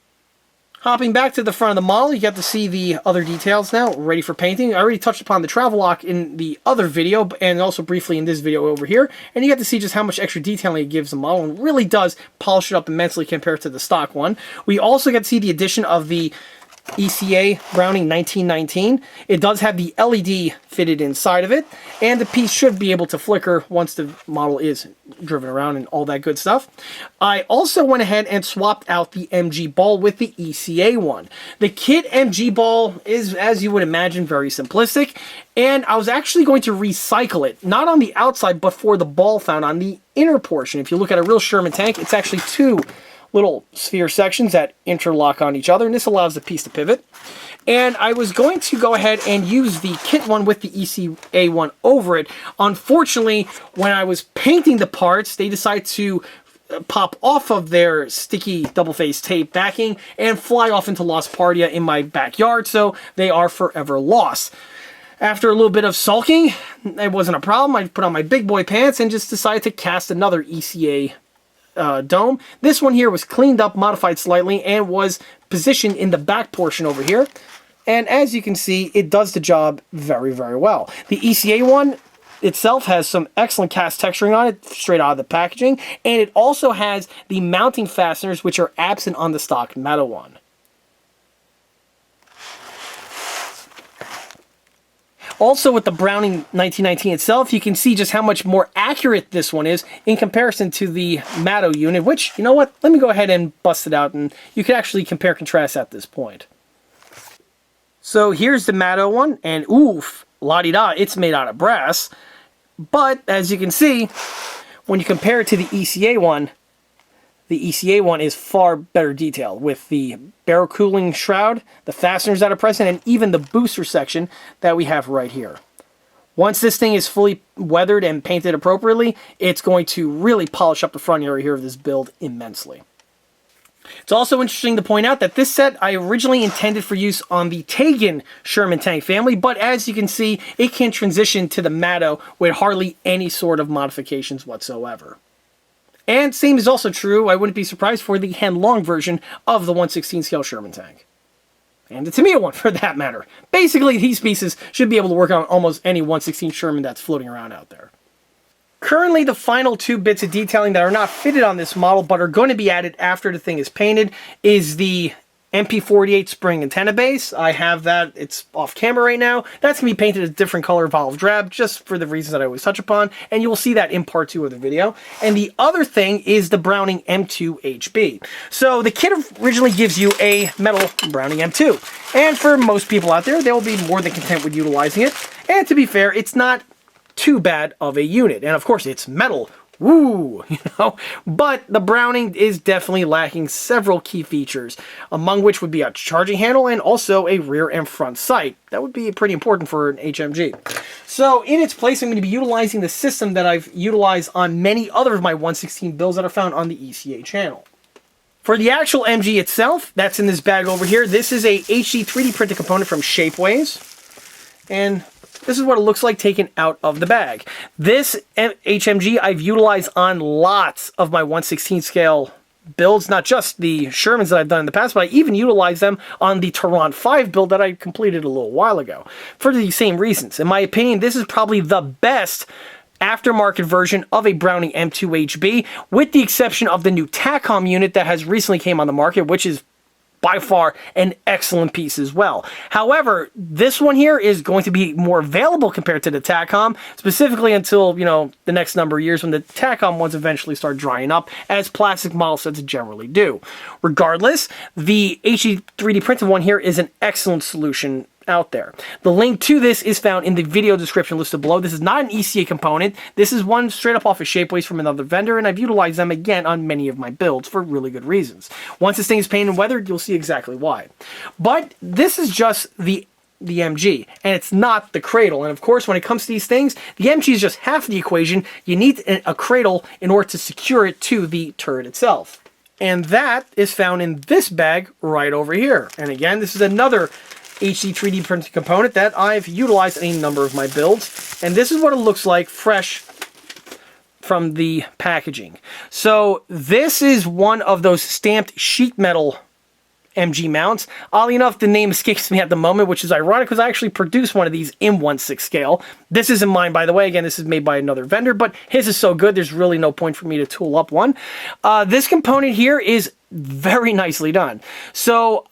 Hopping back to the front of the model, you get to see the other details now, ready for painting. I already touched upon the travel lock in the other video, and also briefly in this video over here, and you get to see just how much extra detailing it gives the model, and really does polish it up immensely compared to the stock one. We also get to see the addition of the ECA Browning 1919. It does have the LED fitted inside of it, and the piece should be able to flicker once the model is driven around and all that good stuff. I also went ahead and swapped out the MG ball with the ECA one. The kit MG ball is, as you would imagine, very simplistic, and I was actually going to recycle it, not on the outside, but for the ball found on the inner portion. If you look at a real Sherman tank, it's actually two little sphere sections that interlock on each other, and this allows the piece to pivot. And I was going to go ahead and use the kit one with the ECA one over it. Unfortunately, when I was painting the parts, they decided to pop off of their sticky double-faced tape backing and fly off into Lost Partia in my backyard, so they are forever lost. After a little bit of sulking, it wasn't a problem. I put on my big boy pants and just decided to cast another ECA dome. This one here was cleaned up, modified slightly, and was positioned in the back portion over here. And as you can see, it does the job very, very well. The ECA one itself has some excellent cast texturing on it, straight out of the packaging, and it also has the mounting fasteners, which are absent on the stock Mato one. Also, with the Browning 1919 itself, you can see just how much more accurate this one is in comparison to the Mato unit, which, you know what, let me go ahead and bust it out, and you can actually compare contrast at this point. So here's the Mato one, and oof, la-di-da, it's made out of brass. But, as you can see, when you compare it to the ECA one is far better detailed, with the barrel cooling shroud, the fasteners that are present, and even the booster section that we have right here. Once this thing is fully weathered and painted appropriately, it's going to really polish up the front area here of this build immensely. It's also interesting to point out that this set I originally intended for use on the Tegan Sherman tank family, but as you can see, it can transition to the Mato with hardly any sort of modifications whatsoever. And same is also true, I wouldn't be surprised, for the hand-long version of the 1/16 scale Sherman tank. And the Tamiya one, for that matter. Basically, these pieces should be able to work on almost any 1/16 Sherman that's floating around out there. Currently, the final two bits of detailing that are not fitted on this model, but are going to be added after the thing is painted, is the MP48 spring antenna base. I have that, it's off camera right now. That's going to be painted a different color, olive drab, just for the reasons that I always touch upon, and you will see that in part 2 of the video. And the other thing is the Browning M2HB. So the kit originally gives you a metal Browning M2, and for most people out there, they will be more than content with utilizing it. And to be fair, it's not too bad of a unit, and of course it's metal. Woo, you know, but the Browning is definitely lacking several key features, among which would be a charging handle and also a rear and front sight. That would be pretty important for an HMG. So in its place, I'm going to be utilizing the system that I've utilized on many other of my 1/16 builds that are found on the ECA channel. For the actual MG itself, that's in this bag over here. This is a HD 3D printed component from Shapeways, and this is what it looks like taken out of the bag. This HMG I've utilized on lots of my 1/16 scale builds, not just the Shermans that I've done in the past, but I even utilized them on the Tehran 5 build that I completed a little while ago. For the same reasons. In my opinion, this is probably the best aftermarket version of a Browning M2HB, with the exception of the new TACOM unit that has recently came on the market, which is by far an excellent piece as well. However, this one here is going to be more available compared to the Takom, specifically until, you know, the next number of years when the Takom ones eventually start drying up, as plastic model sets generally do. Regardless, the HD 3D printed one here is an excellent solution out there. The link to this is found in the video description listed below. This is not an ECA component. This is one straight up off a shapeways from another vendor, and I've utilized them again on many of my builds for really good reasons. Once this thing is painted and weathered, you'll see exactly why. But this is just the MG, and it's not the Cradle. And of course, when it comes to these things, the MG is just half the equation. You need a Cradle in order to secure it to the turret itself. And that is found in this bag right over here. And again, this is another HD 3D printed component that I've utilized in a number of my builds. And this is what it looks like fresh from the packaging. So this is one of those stamped sheet metal MG mounts. Oddly enough, the name escapes me at the moment, which is ironic because I actually produced one of these in 1/6 scale. This isn't mine, by the way. Again, this is made by another vendor, but his is so good, there's really no point for me to tool up one. This component here is very nicely done. So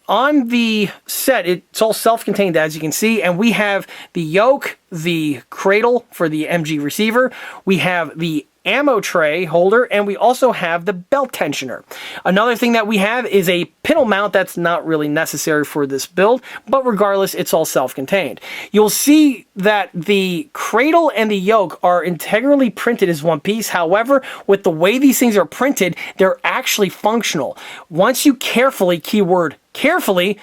on the set, it's all self-contained, as you can see, and we have the yoke, the cradle for the MG receiver, we have the ammo tray holder, and we also have the belt tensioner. Another thing that we have is a pintle mount that's not really necessary for this build, but regardless, it's all self-contained. You'll see that the cradle and the yoke are integrally printed as one piece. However, with the way these things are printed, they're actually functional. Once you carefully, keyword carefully,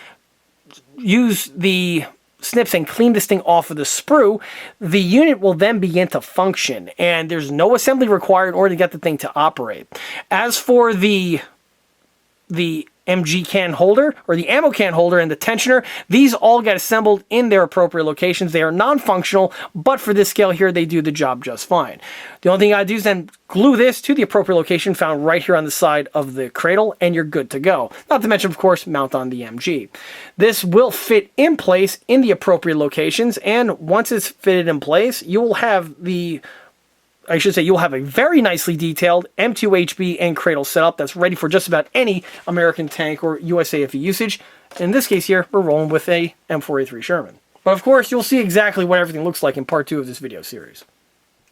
use the snips and clean this thing off of the sprue, the unit will then begin to function, and there's no assembly required in order to get the thing to operate. As for the MG can holder, or the ammo can holder, and the tensioner, these all get assembled in their appropriate locations. They are non-functional, but for this scale here, they do the job just fine. The only thing you gotta do is then glue this to the appropriate location found right here on the side of the cradle, and you're good to go. Not to mention, of course, mount on the MG. This will fit in place in the appropriate locations, and once it's fitted in place, you will have you'll have a very nicely detailed M2HB and Cradle setup that's ready for just about any American tank or USAFE usage. In this case here, we're rolling with a M4A3 Sherman. But of course, you'll see exactly what everything looks like in part 2 of this video series.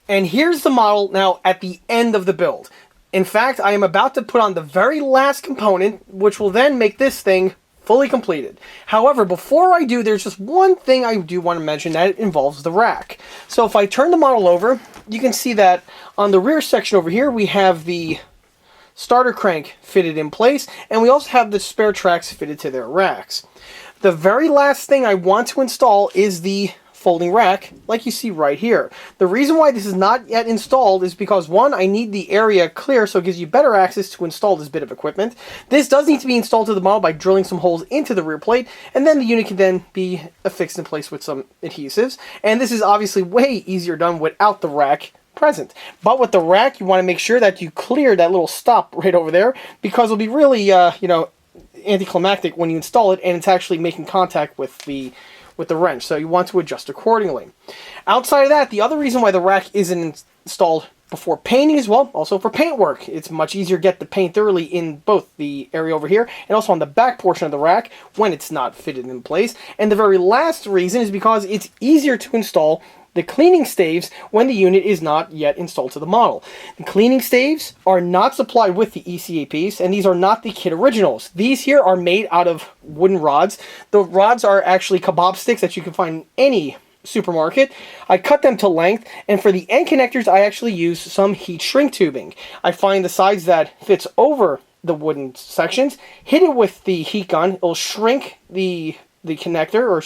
And here's the model now at the end of the build. In fact, I am about to put on the very last component, which will then make this thing fully completed. However, before I do, there's just one thing I do want to mention that involves the rack. So if I turn the model over, you can see that on the rear section over here, we have the starter crank fitted in place, and we also have the spare tracks fitted to their racks. The very last thing I want to install is the folding rack, like you see right here. The reason why this is not yet installed is because, one, I need the area clear so it gives you better access to install this bit of equipment. This does need to be installed to the model by drilling some holes into the rear plate, and then the unit can then be affixed in place with some adhesives. And this is obviously way easier done without the rack present. But with the rack, you want to make sure that you clear that little stop right over there, because it'll be really, anticlimactic when you install it and it's actually making contact with the wrench, so you want to adjust accordingly. Outside of that, the other reason why the rack isn't installed before painting as well, also for paint work. It's much easier to get the paint thoroughly in both the area over here and also on the back portion of the rack when it's not fitted in place. And the very last reason is because it's easier to install the cleaning staves when the unit is not yet installed to the model. The cleaning staves are not supplied with the ECA piece, and these are not the kit originals. These here are made out of wooden rods. The rods are actually kebab sticks that you can find in any supermarket. I cut them to length, and for the end connectors, I actually use some heat shrink tubing. I find the size that fits over the wooden sections, hit it with the heat gun, it'll shrink the connector, or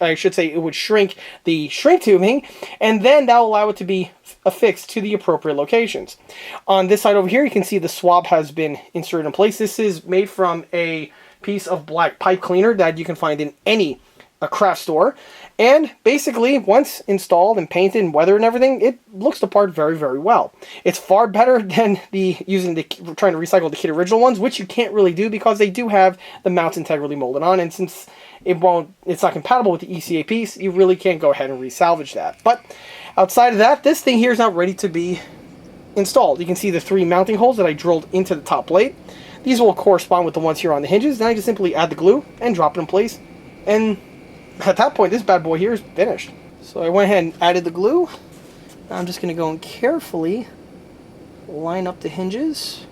I should say it would shrink the shrink tubing, and then that will allow it to be affixed to the appropriate locations. On this side over here, you can see the swab has been inserted in place. This is made from a piece of black pipe cleaner that you can find in any craft store, and basically once installed and painted and weathered and everything, it looks the part very, very well. It's far better than trying to recycle the kit original ones, which you can't really do because they do have the mounts integrally molded on, and since it's not compatible with the ECA piece, you really can't go ahead and resalvage that. But outside of that, this thing here is now ready to be installed. You can see the 3 mounting holes that I drilled into the top plate. These will correspond with the ones here on the hinges. Now I just simply add the glue and drop it in place. And at that point, this bad boy here is finished. So I went ahead and added the glue. Now I'm just going to go and carefully line up the hinges.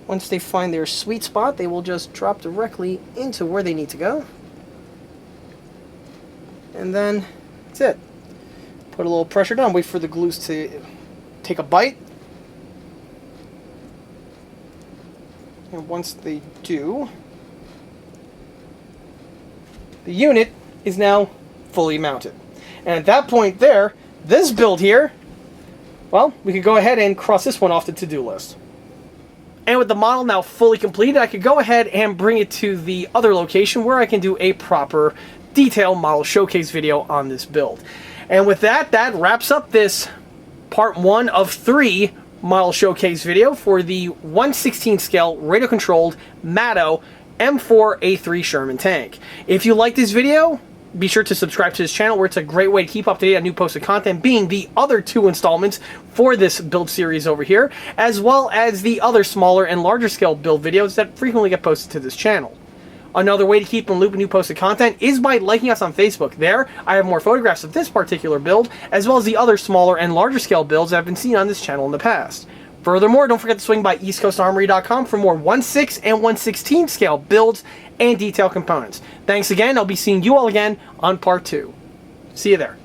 Once they find their sweet spot, they will just drop directly into where they need to go. And then that's it. Put a little pressure down, wait for the glues to take a bite. And once they do, the unit is now fully mounted. And at that point there, this build here, well, we could go ahead and cross this one off the to-do list. And with the model now fully completed, I could go ahead and bring it to the other location where I can do a proper detailed model showcase video on this build. And with that, that wraps up this part 1 of 3 model showcase video for the 1/16 scale radio controlled Mato M4A3 Sherman tank. If you like this video, be sure to subscribe to this channel, where it's a great way to keep up to date on new posted content, being the other 2 installments for this build series over here, as well as the other smaller and larger scale build videos that frequently get posted to this channel. Another way to keep in the loop with new posted content is by liking us on Facebook. There, I have more photographs of this particular build, as well as the other smaller and larger scale builds that have been seen on this channel in the past. Furthermore, don't forget to swing by eastcoastarmory.com for more 1/6 and 1/16 scale builds and detail components. Thanks again. I'll be seeing you all again on part 2. See you there.